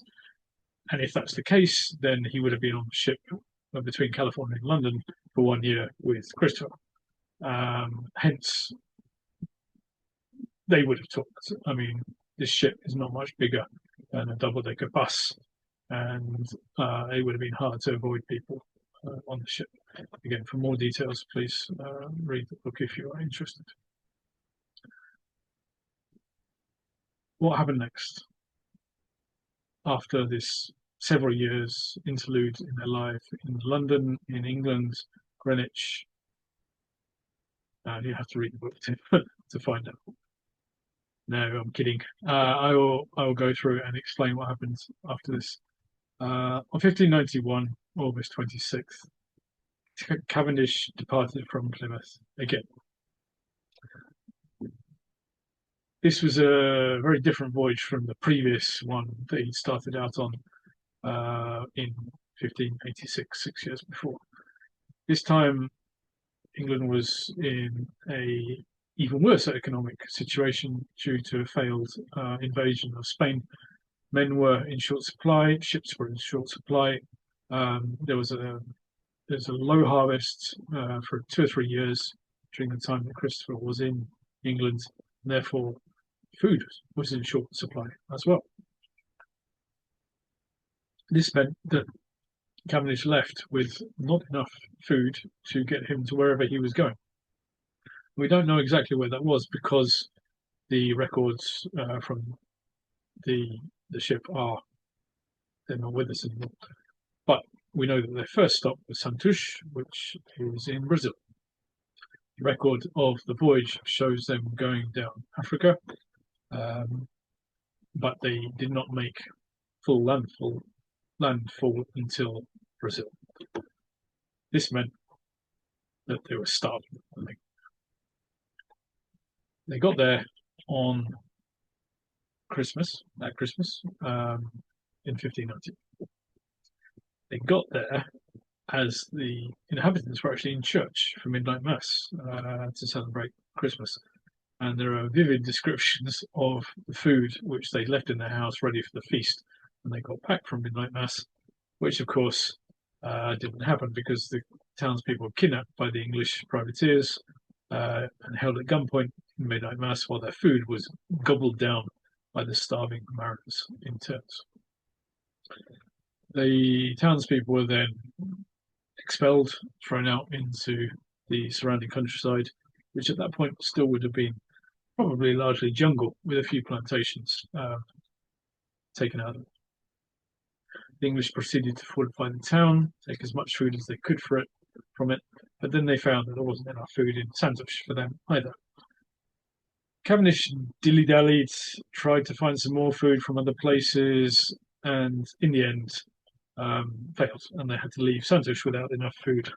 and if that's the case, then he would have been on the ship between California and London for 1 year with Christopher. Hence, they would have talked. I mean, this ship is not much bigger than a double-decker bus, and it would have been hard to avoid people on the ship. Again, for more details, please read the book if you are interested. What happened next? After this several years interlude in their life in London, in England, Greenwich, you have to read the book to find out. No, I'm kidding. I will go through and explain what happened after this. On 1591, August 26th, Cavendish departed from Plymouth again. This was a very different voyage from the previous one that he started out on in 1586, 6 years before. This time, England was in a even worse economic situation due to a failed invasion of Spain. Men were in short supply, ships were in short supply. There's a low harvest for 2 or 3 years during the time that Christopher was in England. And therefore, food was in short supply as well. This meant that Cavendish left with not enough food to get him to wherever he was going. We don't know exactly where that was because the records from the ship are they're not with us anymore. But we know that their first stop was Santos, which is in Brazil. The record of the voyage shows them going down Africa, but they did not make full landfall until Brazil. This meant that they were starving. They got there on Christmas, in 1590. They got there as the inhabitants were actually in church for midnight mass to celebrate Christmas. And there are vivid descriptions of the food which they left in their house ready for the feast when they got back from midnight mass, which of course didn't happen because the townspeople were kidnapped by the English privateers and held at gunpoint in midnight mass while their food was gobbled down by the starving mariners in turns. The townspeople were then expelled, thrown out into the surrounding countryside, which at that point still would have been probably largely jungle with a few plantations taken out of it. The English proceeded to fortify the town, take as much food as they could from it, but then they found that there wasn't enough food in Santos for them either. Cavendish dilly-dallied, tried to find some more food from other places, and in the end failed, and they had to leave Santos without enough food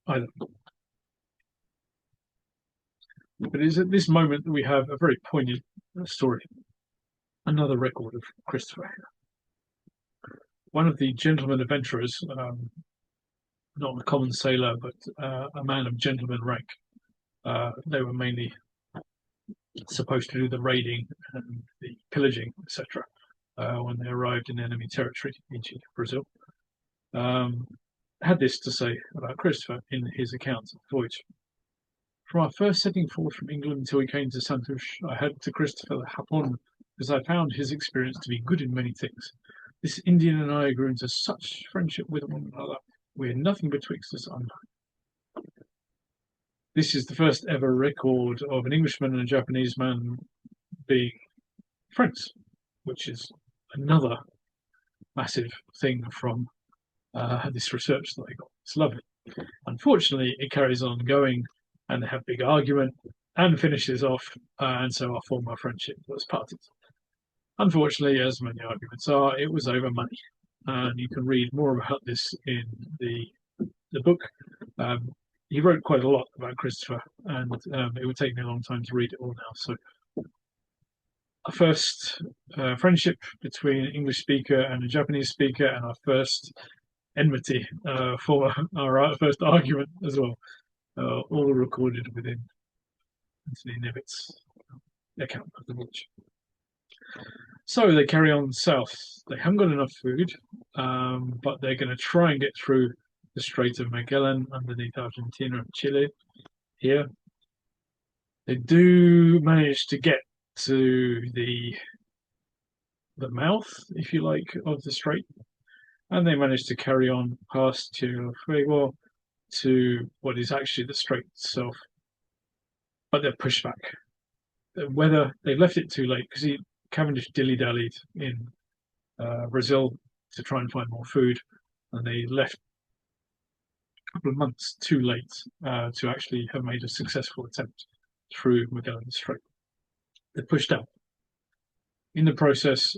either. But it is at this moment that we have a very poignant story, another record of Christopher here. One of the gentlemen adventurers, not a common sailor, but a man of gentleman rank, they were mainly supposed to do the raiding and the pillaging, etc., when they arrived in enemy territory into Brazil. Had this to say about Christopher in his account of the voyage. From our first setting forth from England until we came to Santos, I had to Christopher the Hapon, because I found his experience to be good in many things. This Indian and I grew into such friendship with one another, we had nothing betwixt us unknown. This is the first ever record of an Englishman and a Japanese man being friends, which is another massive thing from this research that I got. It's lovely. Unfortunately, it carries on going, and they have a big argument and finishes off, and so our former friendship was parted. Unfortunately, as many arguments are, it was over money. And you can read more about this in the book. He wrote quite a lot about Christopher, and it would take me a long time to read it all now. So, our first friendship between an English speaker and a Japanese speaker, and our first enmity for our first argument as well, all recorded within Anthony Knivett's account of the voyage. So they carry on south. They haven't got enough food, but they're going to try and get through the Strait of Magellan underneath Argentina and Chile. Here, they do manage to get to the mouth, if you like, of the strait, and they manage to carry on past Tierra to what is actually the strait itself, but they're pushed back. The weather, they left it too late because Cavendish dilly-dallied in Brazil to try and find more food, and they left a couple of months too late to actually have made a successful attempt through Magellan Strait. They're pushed out. In the process,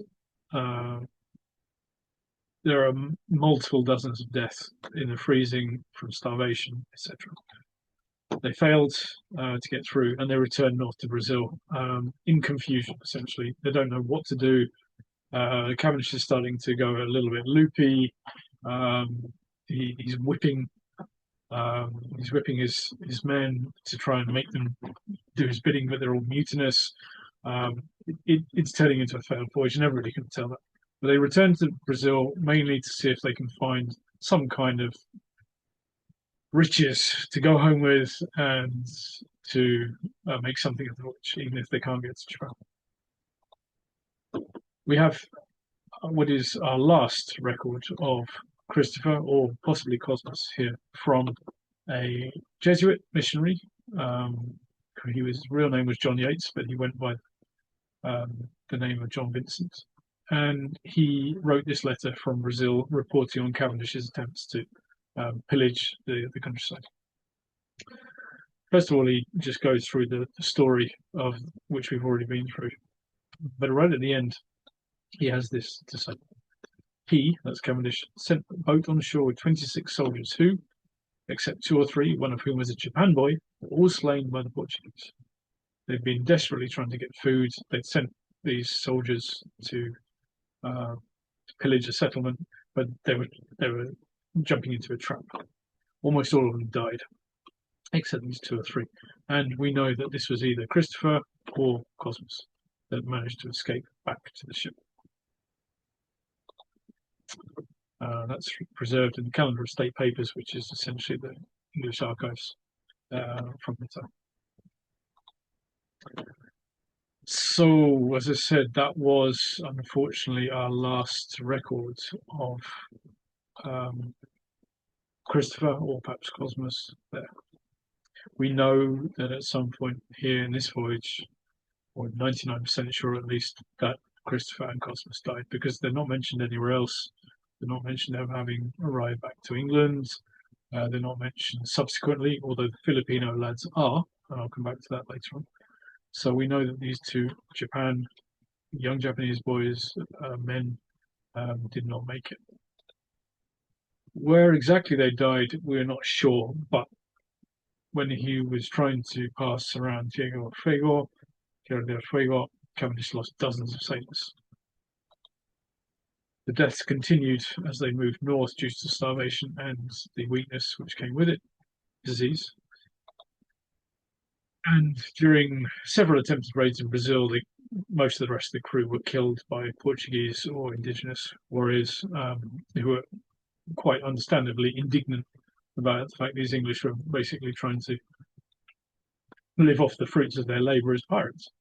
there are multiple dozens of deaths in the freezing from starvation, etc. They failed to get through, and they returned north to Brazil in confusion, essentially. They don't know what to do. Cavendish is starting to go a little bit loopy. He's whipping his men to try and make them do his bidding, but they're all mutinous. It's turning into a failed voyage, and everybody can tell that. But they return to Brazil mainly to see if they can find some kind of riches to go home with and to make something of the voyage, even if they can't get to travel. We have what is our last record of Christopher, or possibly Cosmos, here from a Jesuit missionary. His real name was John Yates, but he went by the name of John Vincent. and he wrote this letter from Brazil reporting on Cavendish's attempts to pillage the countryside. First of all, he just goes through the story of which we've already been through. But right at the end, he has this to say. He, that's Cavendish, sent a boat on shore with 26 soldiers who, except 2 or 3, one of whom was a Japan boy, were all slain by the Portuguese. They'd been desperately trying to get food. They'd sent these soldiers to pillage a settlement, but they were jumping into a trap. Almost all of them died, except these 2 or 3. And we know that this was either Christopher or Cosmas that managed to escape back to the ship. That's preserved in the Calendar of State Papers, which is essentially the English archives from the time. So, as I said, that was unfortunately our last record of Christopher, or perhaps Cosmas, there. We know that at some point here in this voyage, or 99% sure at least, that Christopher and Cosmas died, because they're not mentioned anywhere else. They're not mentioned of having arrived back to England. They're not mentioned subsequently, although the Filipino lads are, and I'll come back to that later on. So we know that these 2 young Japanese boys, men, did not make it. Where exactly they died, we're not sure, but when he was trying to pass around Tierra del Fuego, Cavendish lost dozens of sailors. The deaths continued as they moved north due to starvation and the weakness which came with it, disease. And during several attempted raids in Brazil, most of the rest of the crew were killed by Portuguese or indigenous warriors who were quite understandably indignant about the fact these English were basically trying to live off the fruits of their labour as pirates.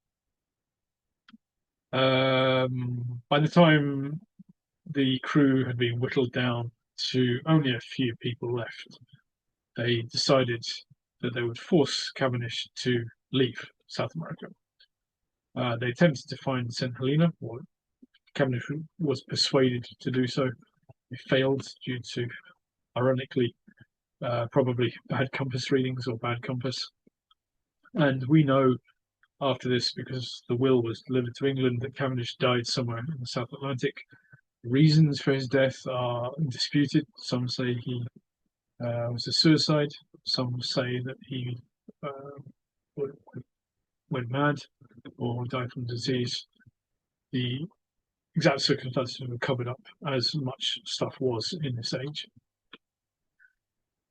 By the time the crew had been whittled down to only a few people left, they decided that they would force Cavendish to leave South America. They attempted to find St. Helena, or Cavendish was persuaded to do so. It failed due to, ironically, probably bad compass readings or bad compass. And we know after this, because the will was delivered to England, that Cavendish died somewhere in the South Atlantic. The reasons for his death are disputed. Some say he was a suicide. Some say that he went mad or died from disease. The exact circumstances were covered up, as much stuff was in this age.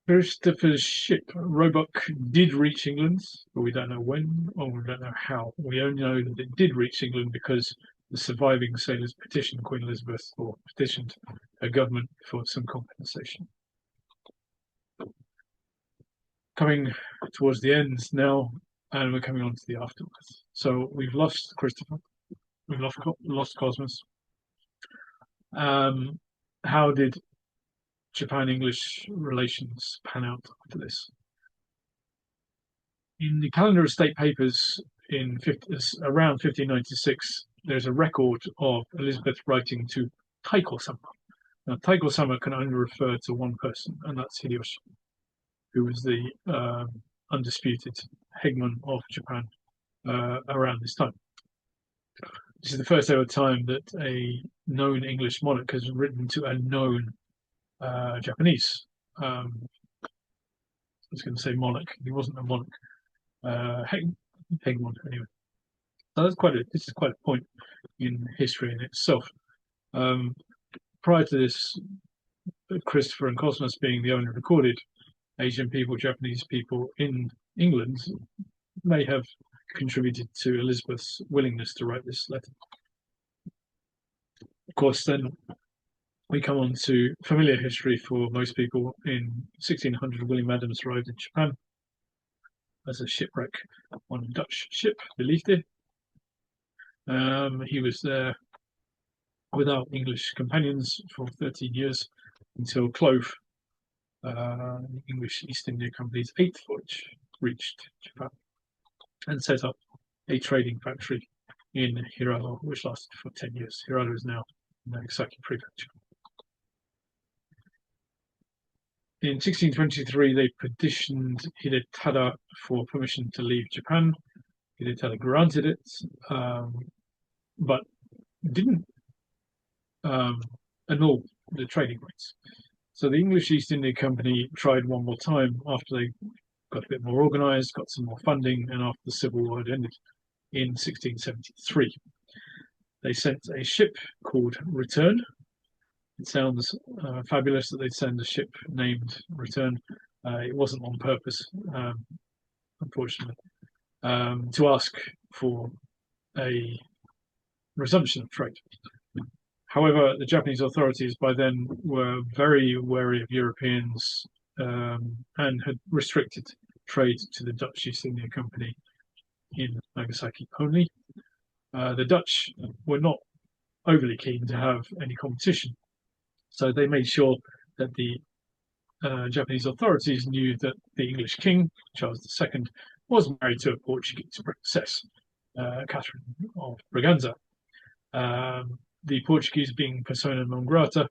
Christopher's ship, Roebuck, did reach England, but we don't know when, or we don't know how. We only know that it did reach England because the surviving sailors petitioned Queen Elizabeth, or petitioned her government, for some compensation. Coming towards the end now, and we're coming on to the aftermath. So we've lost Christopher, we've lost Cosmas. How did Japan-English relations pan out after this? In the Calendar of State Papers around 1596, there's a record of Elizabeth writing to Taiko-sama. Now, Taiko-sama can only refer to one person, and that's Hideyoshi, who was the undisputed hegemon of Japan around this time. This is the first ever time that a known English monarch has written to a known Japanese. I was going to say monarch. He wasn't a monarch. Hegemon, anyway. So this is quite a point in history in itself. Prior to this, Christopher and Cosmas being the only recorded Asian people, Japanese people in England, may have contributed to Elizabeth's willingness to write this letter. Of course, then we come on to familiar history for most people. In 1600, William Adams arrived in Japan as a shipwreck on a Dutch ship, the Liefde. He was there without English companions for 13 years until Clove, the English East India Company's 8th voyage, reached Japan and set up a trading factory in Hirano, which lasted for 10 years. Hirano is now Nagasaki Prefecture. In 1623, they petitioned Hidetada for permission to leave Japan. Hidetada granted it, but didn't annul the trading rights. So the English East India Company tried one more time after they got a bit more organized, got some more funding, and after the Civil War had ended in 1673. They sent a ship called Return. It sounds fabulous that they'd send a ship named Return. It wasn't on purpose, unfortunately, to ask for a resumption of trade. However, the Japanese authorities by then were very wary of Europeans and had restricted trade to the Dutch East India Company in Nagasaki only. The Dutch were not overly keen to have any competition, so they made sure that the Japanese authorities knew that the English king, Charles II, was married to a Portuguese princess, Catherine of Braganza. The Portuguese being persona non grata,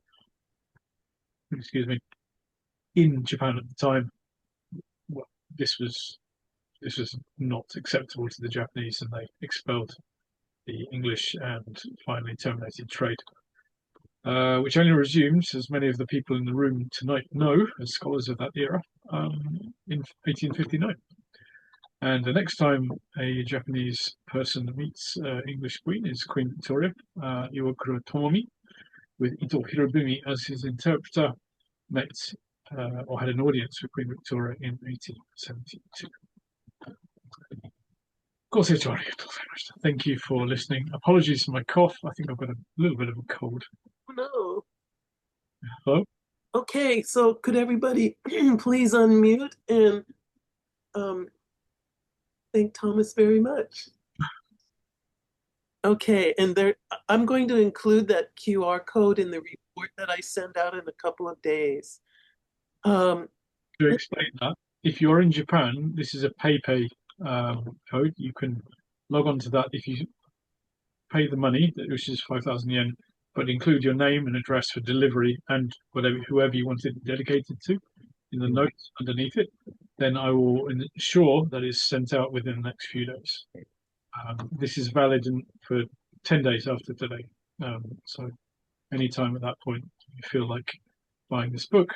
in Japan at the time. Well, this was not acceptable to the Japanese, and they expelled the English and finally terminated trade, which only resumed, as many of the people in the room tonight know, as scholars of that era, in 1859. And the next time a Japanese person meets English Queen is Queen Victoria, Iwakura Tomomi, with Ito Hirobumi as his interpreter, met or had an audience with Queen Victoria in 1872. Thank you for listening. Apologies for my cough. I think I've got a little bit of a cold. No. Hello? Okay, so could everybody please unmute and thank Thomas very much. Okay, and I'm going to include that QR code in the report that I send out in a couple of days. To explain that, if you're in Japan, this is a PayPay code. You can log on to that if you pay the money, which is 5,000 yen, but include your name and address for delivery and whoever you want it dedicated to in the notes underneath it. Then I will ensure that it's sent out within the next few days. This is valid for 10 days after today. So anytime at that point you feel like buying this book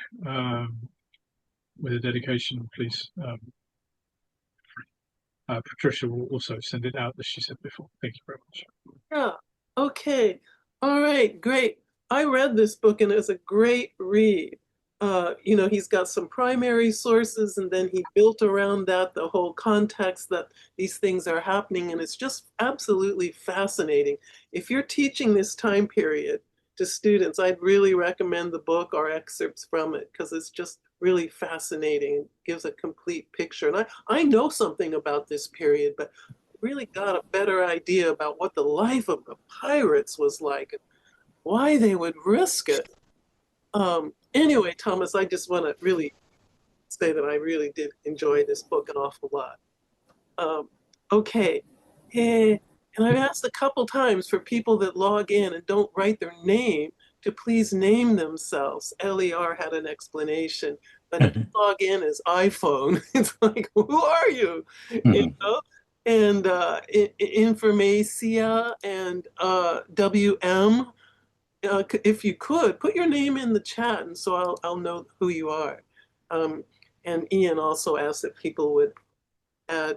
with a dedication, please. Patricia will also send it out, as she said before. Thank you very much. Yeah, okay. All right, great. I read this book and it's a great read. He's got some primary sources and then he built around that the whole context that these things are happening, and it's just absolutely fascinating. If you're teaching this time period to students, I'd really recommend the book or excerpts from it because it's just really fascinating. It gives a complete picture. And I know something about this period, but really got a better idea about what the life of the pirates was like and why they would risk it. Anyway, Thomas, I just want to really say that I really did enjoy this book an awful lot. Okay, and I've asked a couple times for people that log in and don't write their name to please name themselves. LER had an explanation, but if you log in as iPhone, it's like, who are you? You know? And Informasia and WM, if you could, put your name in the chat, and so I'll know who you are. And Ian also asked that people would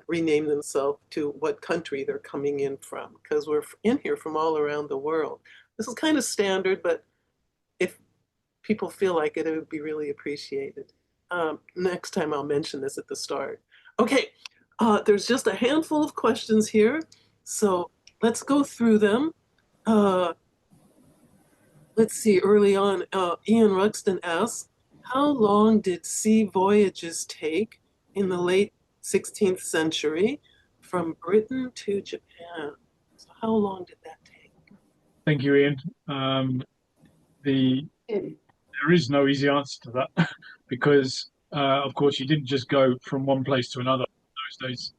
rename themselves to what country they're coming in from, because we're in here from all around the world. This is kind of standard, but if people feel like it, it would be really appreciated. Next time I'll mention this at the start. Okay, there's just a handful of questions here, so let's go through them. Let's see, early on, Ian Ruxton asks, how long did sea voyages take in the late 16th century from Britain to Japan? So how long did that take? Thank you, Ian. There is no easy answer to that because, of course, you didn't just go from one place to another in those days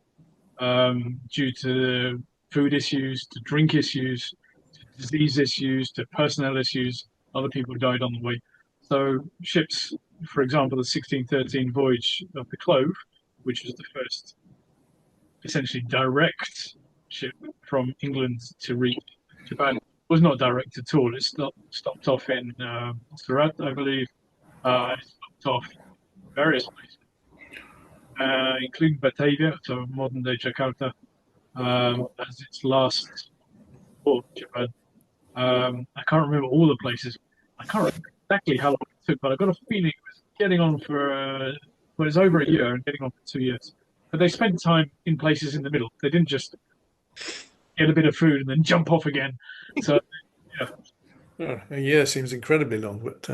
due to food issues, to drink issues, to disease issues, to personnel issues. Other people died on the way. So ships, for example, the 1613 voyage of the Clove, which was the first essentially direct ship from England to reach Japan, was not direct at all. It stopped off in Surat, I believe. It stopped off various places, including Batavia, so modern-day Jakarta, as its last port, Japan. I can't remember all the places. I can't remember exactly how long it took, but I've got a feeling it was getting on for, well, it's over a year and getting on for 2 years. But they spent time in places in the middle. They didn't just get a bit of food and then jump off again. So, yeah. Oh, a year seems incredibly long, but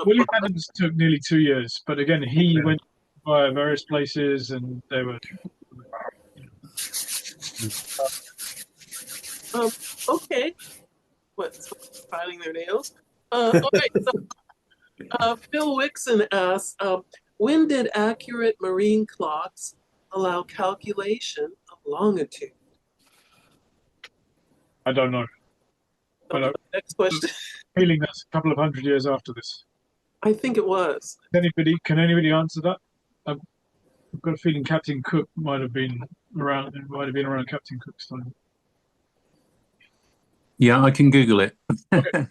William Adams took nearly 2 years, but again, he went via various places and they were. Okay. What's filing their nails? Okay, so Phil Wixon asks, when did accurate marine clocks allow calculation of longitude? I don't know. Next question. Feeling that's a couple of 100 years after this. I think it was. Can anybody answer that? I've got a feeling Captain Cook might have been around. It might have been around Captain Cook's time. Yeah, I can Google it. Okay. Yeah,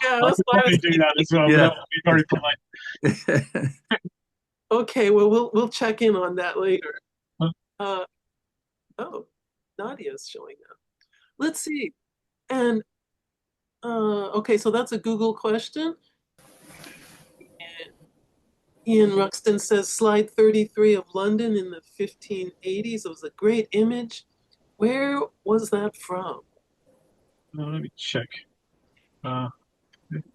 I'll probably do that as well. Yeah. That would be very polite. Okay, well, we'll check in on that later. Huh? Oh, Nadia's showing up. Let's see. And okay, so that's a Google question. And Ian Ruxton says slide 33 of London in the 1580s. It was a great image. Where was that from? Let me check. I think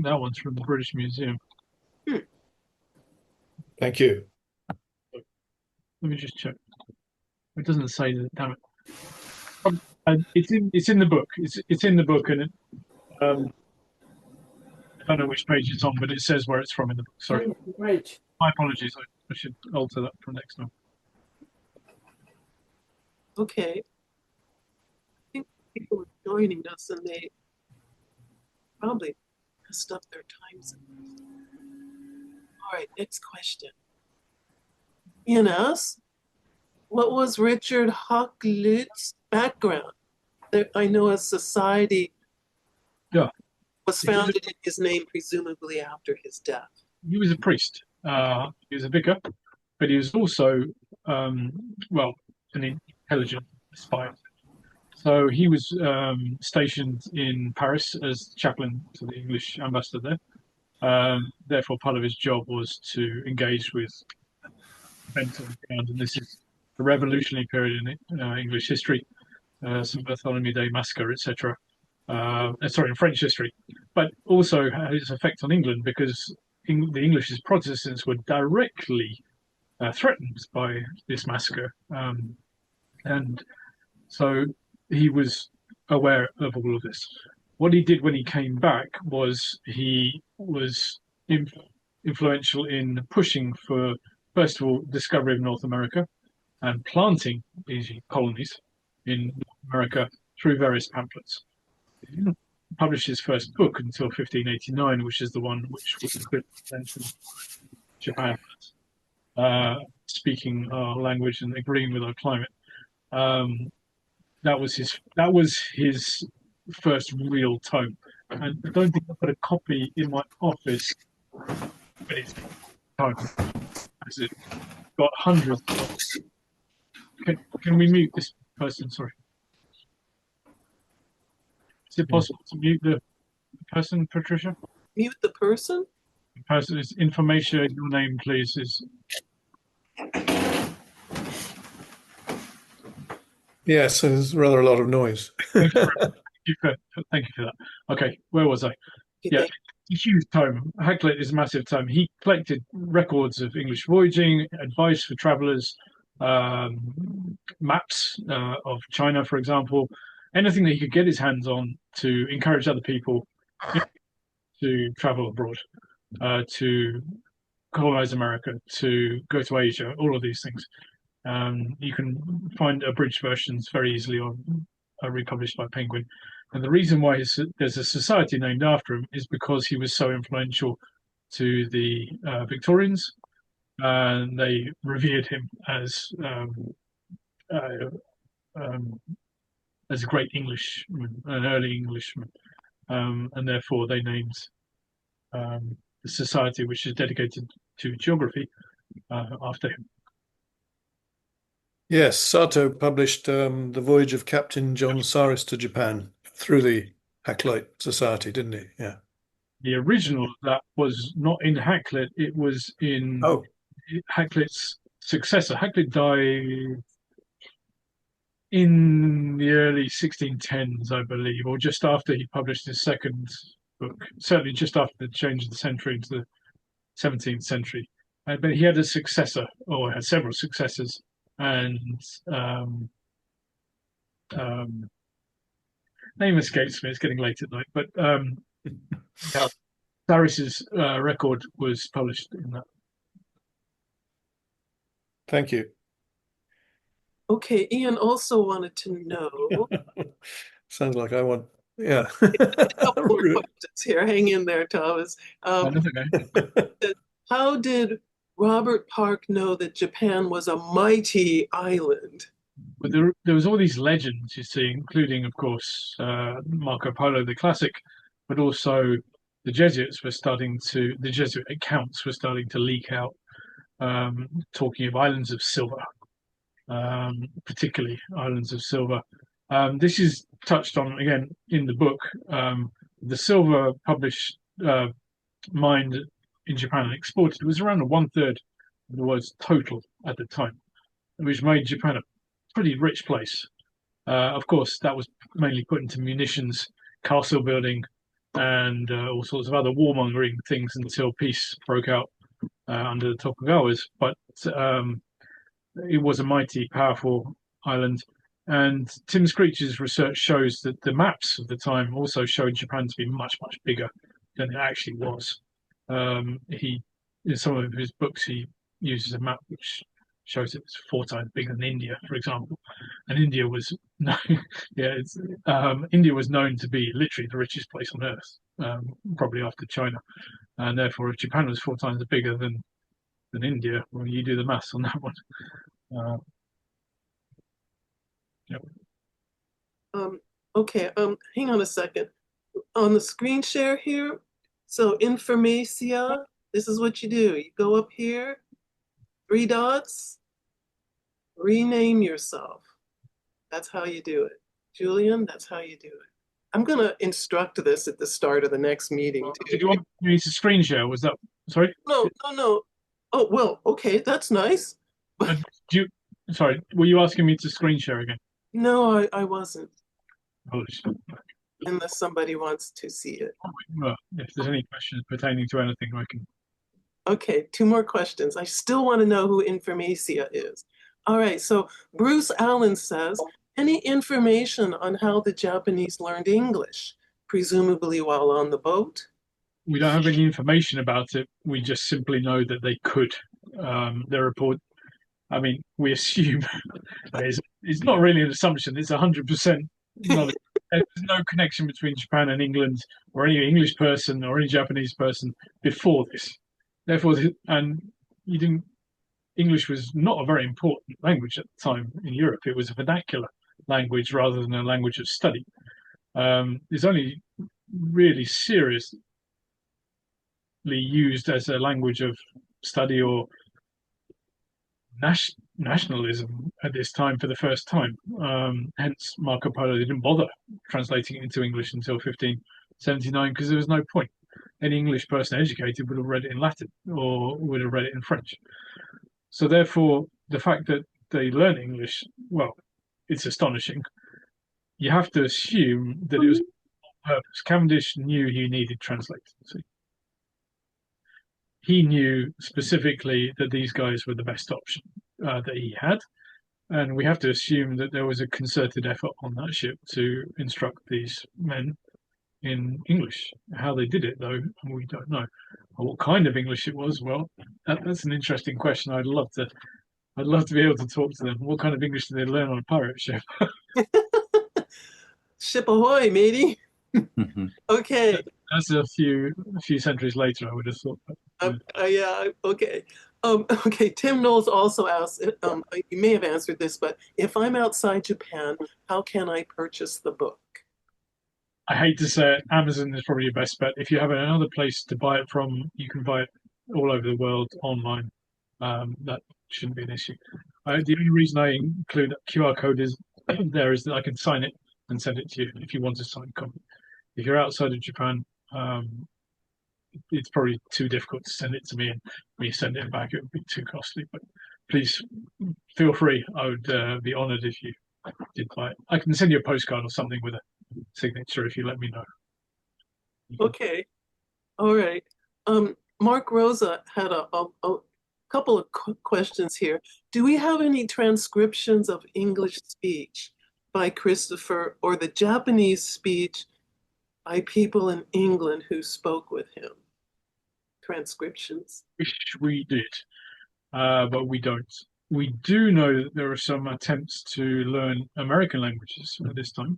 that one's from the British Museum. thank you. Let me just check. It doesn't say that. Damn it. It's in the book. It's in the book, and I don't know which page it's on, but it says where it's from in the book. Sorry. Great. My apologies. I should alter that for next time. Okay. I think people are joining us and they probably messed up their time zones. All right, next question. Ian asks, what was Richard Hakluyt's background? I know a society was founded in his name, presumably after his death. He was a priest. He was a vicar, but he was also, well, an intelligent spy. So he was stationed in Paris as chaplain to the English ambassador there. Therefore, part of his job was to engage with events on the ground, and this is the revolutionary period in English history, St. Bartholomew Day Massacre, etc. Sorry, in French history, but also had its effect on England because the English Protestants were directly threatened by this massacre, and so he was aware of all of this. What he did when he came back was he was influential in pushing for, first of all, discovery of North America and planting these colonies in North America through various pamphlets. He didn't publish his first book until 1589, which is the one which was mentioned Japan, speaking our language and agreeing with our climate. That was his first real tome, and I don't think I've got a copy in my office, but it's tome. Has it got hundreds? Can we mute this person? Sorry. Is it possible to mute the person, Patricia? Mute the person? The person is Informasia. Your name, please, is. Yes, there's rather a lot of noise. Thank you for that. Okay, where was I? Yeah, a huge tome. Hakluyt is a massive tome. He collected records of English voyaging, advice for travellers, maps of China, for example, anything that he could get his hands on to encourage other people to travel abroad, to colonize America, to go to Asia, all of these things. You can find abridged versions very easily on republished by Penguin. And the reason why there's a society named after him is because he was so influential to the Victorians, and they revered him uh, as a great Englishman, an early Englishman, and therefore they named the society, which is dedicated to geography, after him. Yes, Sato published The Voyage of Captain John Saris to Japan through the Hakluyt Society, didn't he? Yeah. The original of that was not in Hakluyt; it was in Oh, Hakluyt's successor. Hakluyt died in the early 1610s, I believe, or just after he published his second book. Certainly, just after the change of the century into the 17th century. But he had a successor, or had several successors, and um, um, name escapes me. It's getting late at night, but yeah, Saris's record was published in that. thank you. Okay, Ian also wanted to know Sounds like I want, yeah. a couple more questions here. Hang in there, Thomas. That's okay. How did Robert Park know that Japan was a mighty island? But there was all these legends, you see, including, of course, Marco Polo, the classic, but also the Jesuit accounts were starting to leak out, talking of islands of silver, particularly islands of silver. This is touched on again in the book. The silver published mined in Japan and exported was around 1/3 of the world's total at the time, which made Japan a pretty rich place. Of course, that was mainly put into munitions, castle building, and all sorts of other warmongering things until peace broke out under the Tokugawas. But it was a mighty, powerful island. And Tim Screech's research shows that the maps of the time also showed Japan to be much, much bigger than it actually was. He, in some of his books, he uses a map which shows it's 4 times bigger than India, for example. And India was India was known to be literally the richest place on earth, probably after China. And therefore, if Japan was 4 times bigger than India, well, you do the maths on that one. Yep. Okay, hang on a second. On the screen share here, so Informasia, this is what you do. You go up here, 3 dots, rename yourself. That's how you do it. Julian, that's how you do it. I'm going to instruct this at the start of the next meeting. Did you want me to screen share? Was that, sorry? No. Oh, well, okay, that's nice. Sorry, were you asking me to screen share again? No, I wasn't. Oh, Unless somebody wants to see it. well, if there's any questions pertaining to anything, I can. Okay, 2 more questions. I still want to know who Informasia is. All right, so Bruce Allen says, any information on how the Japanese learned English, presumably while on the boat? We don't have any information about it. We just simply know that they could. Their report, I mean, we assume it's not really an assumption. It's 100% knowledge. There's no connection between Japan and England or any English person or any Japanese person before this. Therefore, English was not a very important language at the time in Europe. It was a vernacular language rather than a language of study. It's only really seriously used as a language of study or nationalism at this time for the first time. Hence, Marco Polo didn't bother translating it into English until 1579 because there was no point. Any English person educated would have read it in Latin or would have read it in French. So therefore, the fact that they learned English, well, it's astonishing. You have to assume that it was on purpose. Cavendish knew he needed translators. He knew specifically that these guys were the best option that he had. And we have to assume that there was a concerted effort on that ship to instruct these men in English. How they did it, though, we don't know. Or what kind of English it was, well, that's an interesting question. I'd love I'd love to be able to talk to them. What kind of English do they learn on a pirate ship? Ship ahoy, matey. Okay. That's a few centuries later, I would have thought. Yeah, okay. Okay, Tim Knowles also asked, you may have answered this, but if I'm outside Japan, how can I purchase the book? I hate to say it, Amazon is probably your best bet. If you have another place to buy it from, you can buy it all over the world online. That shouldn't be an issue. The only reason I include a QR code is there is that I can sign it and send it to you if you want a signed copy. If you're outside of Japan, it's probably too difficult to send it to me, and me send it back, it would be too costly. But please feel free. I would be honored if you did buy it. I can send you a postcard or something with a signature if you let me know. Okay, all right. Mark Rosa had a couple of questions here. Do we have any transcriptions of English speech by Christopher or the Japanese speech by people in England who spoke with him? Transcriptions? Wish we did, but we don't. We do know that there are some attempts to learn American languages at this time.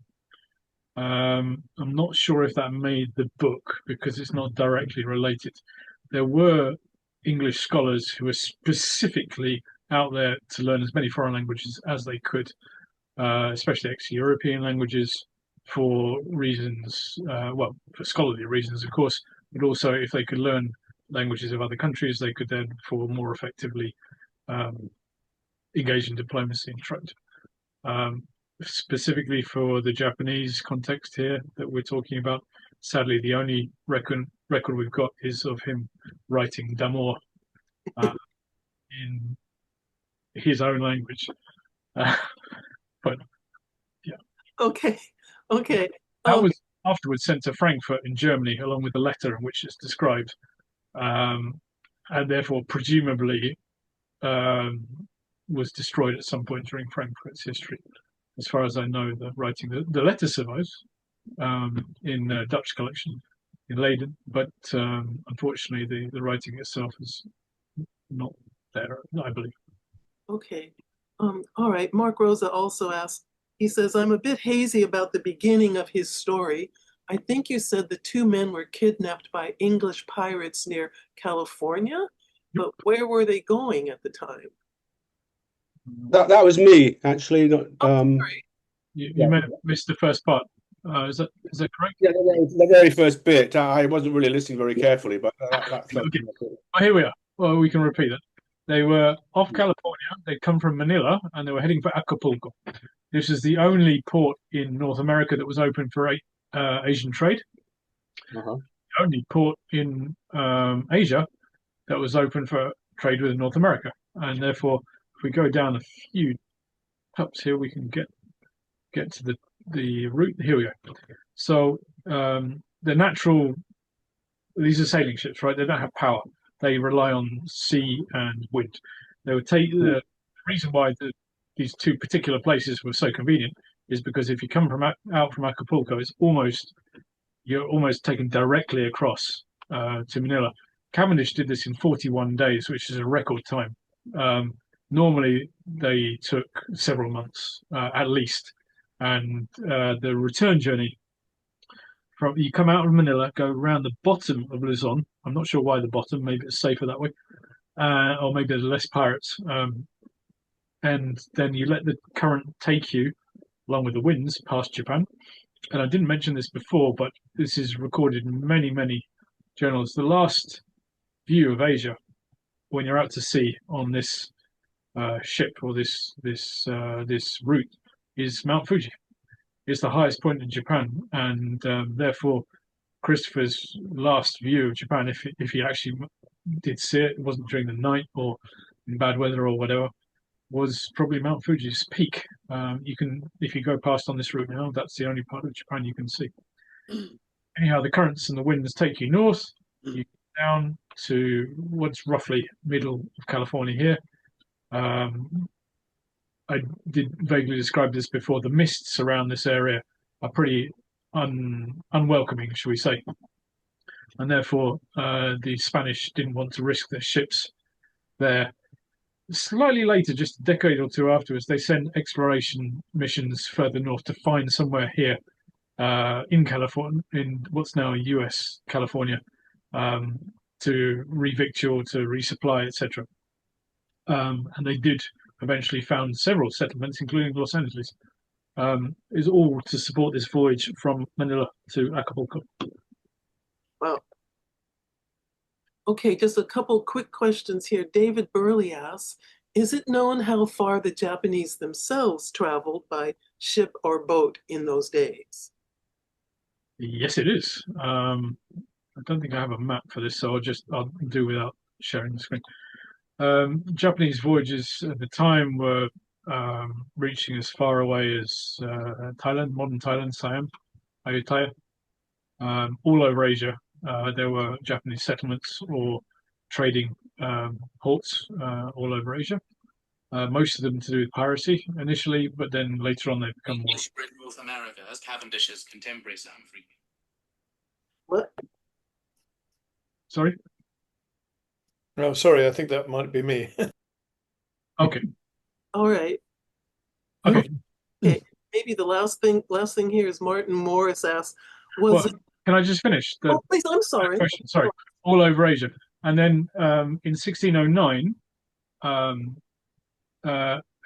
I'm not sure if that made the book because it's not directly related. There were English scholars who were specifically out there to learn as many foreign languages as they could, especially ex-European languages, for reasons, well, for scholarly reasons, of course, but also if they could learn languages of other countries, they could then for more effectively engage in diplomacy and trade. Specifically for the Japanese context here that we're talking about, sadly, the only record we've got is of him writing Damor in his own language. But yeah. Okay, okay. That was afterwards sent to Frankfurt in Germany, along with the letter in which it's described, and therefore presumably was destroyed at some point during Frankfurt's history. As far as I know, the letter survives in a Dutch collection in Leiden, but unfortunately the writing itself is not there, I believe. Okay. All right. Mark Rosa also asked, he says, I'm a bit hazy about the beginning of his story. I think you said the two men were kidnapped by English pirates near California, but where were they going at the time? That was me, actually. Not, Sorry. You may have missed the first part. Is that correct? yeah, the very first bit. I wasn't really listening very carefully, but that's Okay. Oh, here we are. Well, we can repeat it. They were off California. They'd come from Manila, and they were heading for Acapulco. This is the only port in North America that was open for Asian trade. Uh-huh. The only port in Asia that was open for trade with North America, and therefore, if we go down a few cups here, we can get to the route. Here we go. So these are sailing ships, right? They don't have power. They rely on sea and wind. They would take the reason why these two particular places were so convenient is because if you come out from Acapulco, you're almost taken directly across to Manila. Cavendish did this in 41 days, which is a record time. Normally, they took several months at least. And the return journey, you come out of Manila, go around the bottom of Luzon. I'm not sure why the bottom, maybe it's safer that way, or maybe there's less pirates. And then you let the current take you, along with the winds, past Japan. And I didn't mention this before, but this is recorded in many, many journals. The last view of Asia, when you're out to sea on this ship or this route, is Mount Fuji. It's the highest point in Japan, and therefore Christopher's last view of Japan, if he actually did see it, it wasn't during the night or in bad weather or whatever, was probably Mount Fuji's peak. If you go past on this route now, that's the only part of Japan you can see. Anyhow, the currents and the winds take you north, you go down to what's roughly middle of California here. I did vaguely describe this before. The mists around this area are pretty unwelcoming, shall we say. And therefore, the Spanish didn't want to risk their ships there slightly later, just a decade or two afterwards, they sent exploration missions further north to find somewhere here in California, in what's now US California, um, to revictual, to resupply, etc. And they did eventually found several settlements, including Los Angeles. Is all to support this voyage from Manila to Acapulco. Wow. Okay, just a couple quick questions here. David Burley asks, is it known how far the Japanese themselves traveled by ship or boat in those days? Yes, it is. I don't think I have a map for this, so I'll do without sharing the screen. Japanese voyages at the time were reaching as far away as Thailand, modern Thailand, Siam, Ayutthaya, all over Asia. There were Japanese settlements or trading ports all over Asia. Most of them to do with piracy initially, but then later on they become more. English Brit North America as Cavendish's contemporary Sam Freaky. What? Sorry? No, sorry, I think that might be me. Okay. All right. Okay. Okay. Maybe the last thing here is Martin Morris asks, Well, can I just finish the oh, please, I'm sorry. question? Sorry. All over Asia. And then in 1609, a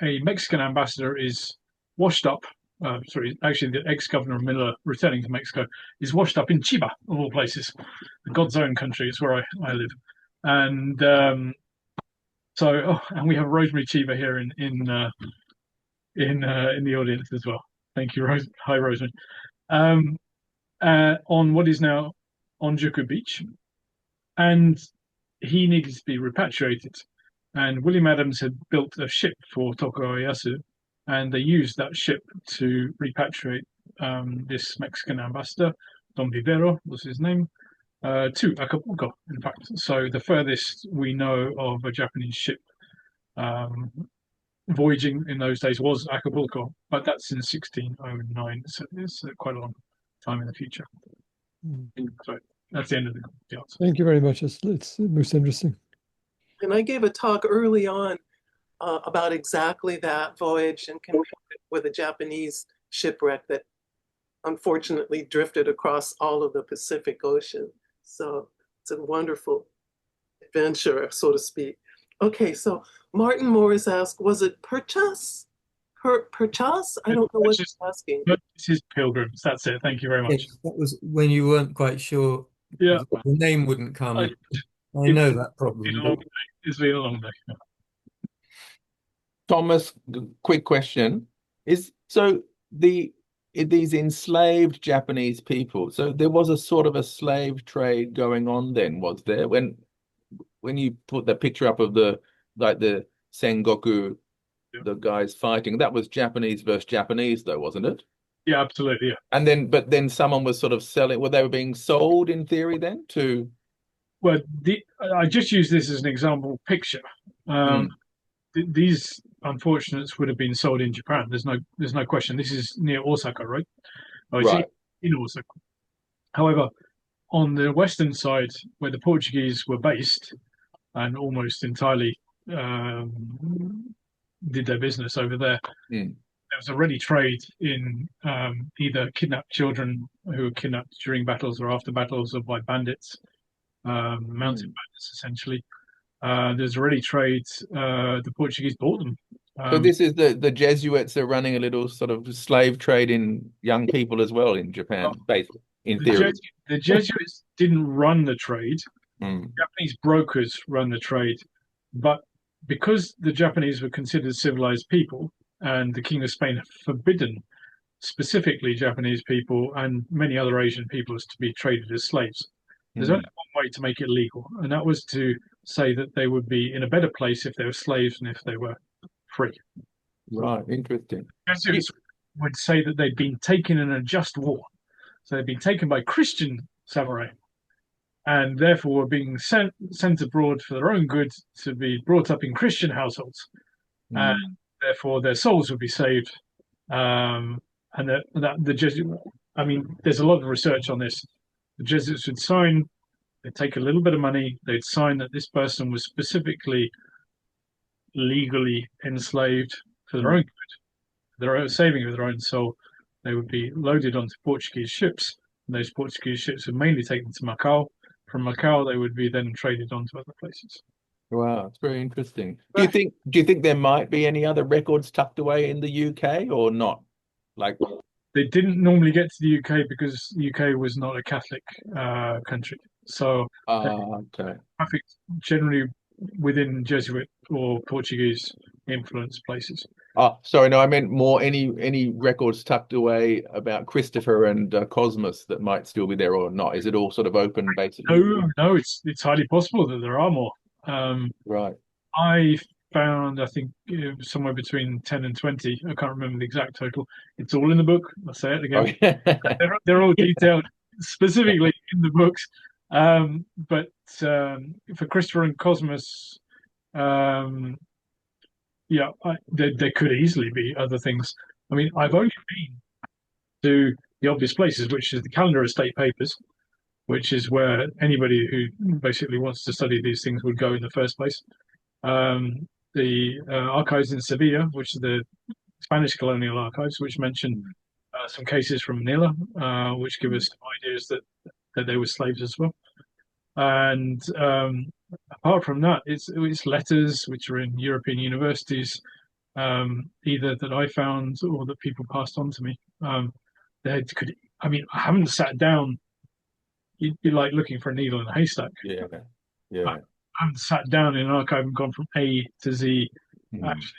Mexican ambassador is washed up. Actually, the ex-governor of Manila, returning to Mexico, is washed up in Chiba, of all places, God's own country. It's where I live, and and we have Rosemary Chiba here in the audience as well. Thank you, Rose. Hi, Rosemary. On what is now Onjuku Beach, and he needed to be repatriated. And William Adams had built a ship for Tokugawa, and they used that ship to repatriate this Mexican ambassador, Don Vivero was his name, to Acapulco, in fact. So the furthest we know of a Japanese ship voyaging in those days was Acapulco, but that's in 1609, so it's quite a long time in the future. So that's the end of the answer. Thank you very much. It's most interesting. And I gave a talk early on about exactly that voyage and compared it with a Japanese shipwreck that unfortunately drifted across all of the Pacific Ocean. So it's a wonderful adventure, so to speak. Okay, so Martin Morris asked, was it Purchas? Purchas? I don't know what he's asking. This is Pilgrims. That's it. Thank you very much. Yes, that was when you weren't quite sure. Yeah. The name wouldn't come. I know that problem. It's been a long day. Yeah. Thomas, quick question. These enslaved Japanese people, so there was a sort of a slave trade going on then, was there? When you put the picture up of the Sengoku, the guys fighting, that was Japanese versus Japanese though, wasn't it? Yeah, absolutely. Yeah. And but then someone was sort of selling, they were being sold in theory then to. Well, I just use this as an example picture. These unfortunates would have been sold in Japan. There's no question. This is near Osaka, right? Oh, it's Right. in Osaka. However, on the western side, where the Portuguese were based and almost entirely did their business over there, there was already trade in either kidnapped children who were kidnapped during battles or after battles, or by bandits. Mounted bandits, essentially. There's already trades. The Portuguese bought them. So this is the Jesuits are running a little sort of slave trade in young people as well in Japan, basically, in theory. The Jesuits didn't run the trade. Mm. Japanese brokers run the trade, but because the Japanese were considered civilized people, and the King of Spain had forbidden specifically Japanese people and many other Asian peoples to be traded as slaves. There's only one way to make it legal, and that was to say that they would be in a better place if they were slaves than if they were free. Right, interesting. Jesuits would say that they'd been taken in a just war. So they'd been taken by Christian samurai, and therefore were being sent abroad for their own good to be brought up in Christian households. And therefore their souls would be saved. And that the Jesuit, I mean, there's a lot of research on this. The Jesuits would sign, they'd take a little bit of money, they'd sign that this person was specifically legally enslaved for their own good, their own saving of their own soul. They would be loaded onto Portuguese ships, and those Portuguese ships would mainly take them to Macau. From Macau, they would be then traded on to other places. Wow, it's very interesting. Do you think there might be any other records tucked away in the UK or not? Like they didn't normally get to the UK because the UK was not a Catholic country. So okay. traffic generally within Jesuit or Portuguese influenced places. Oh, sorry, no, I meant more any records tucked away about Christopher and Cosmos that might still be there or not. Is it all sort of open basically? No, it's highly possible that there are more. Right. I found, I think, somewhere between 10 and 20. I can't remember the exact total. It's all in the book. I'll say it again. They're all detailed specifically in the books. But for Christopher and Cosmos, yeah, there could easily be other things. I mean, I've only been to the obvious places, which is the Calendar of State Papers, which is where anybody who basically wants to study these things would go in the first place. The archives in Sevilla, which are the Spanish colonial archives, which mention some cases from Manila, which give us ideas that they were slaves as well. And apart from that, it's letters which are in European universities, either that I found or that people passed on to me. I haven't sat down. You'd be like looking for a needle in a haystack. Yeah. I haven't sat down in an archive and gone from A to Z. Actually,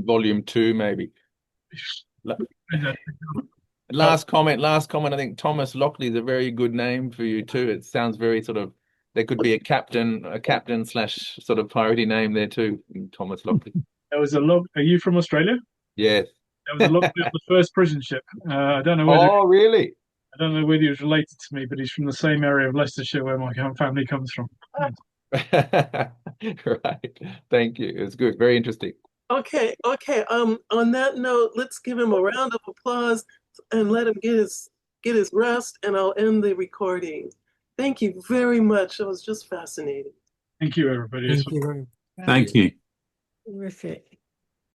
volume 2 maybe. Last comment. I think Thomas Lockley is a very good name for you too. It sounds very sort of. There could be a captain / sort of piratey name there too. Thomas Lockley. There was a lock. Are you from Australia? Yes. There was a Lockley on the first prison ship. I don't know whether. Oh, really? I don't know whether he was related to me, but he's from the same area of Leicestershire where my family comes from. Right. Thank you. It's good. Very interesting. Okay. On that note, let's give him a round of applause and let him get his rest, and I'll end the recording. Thank you very much. It was just fascinating. Thank you, everybody. Thank you. Thank you. Terrific.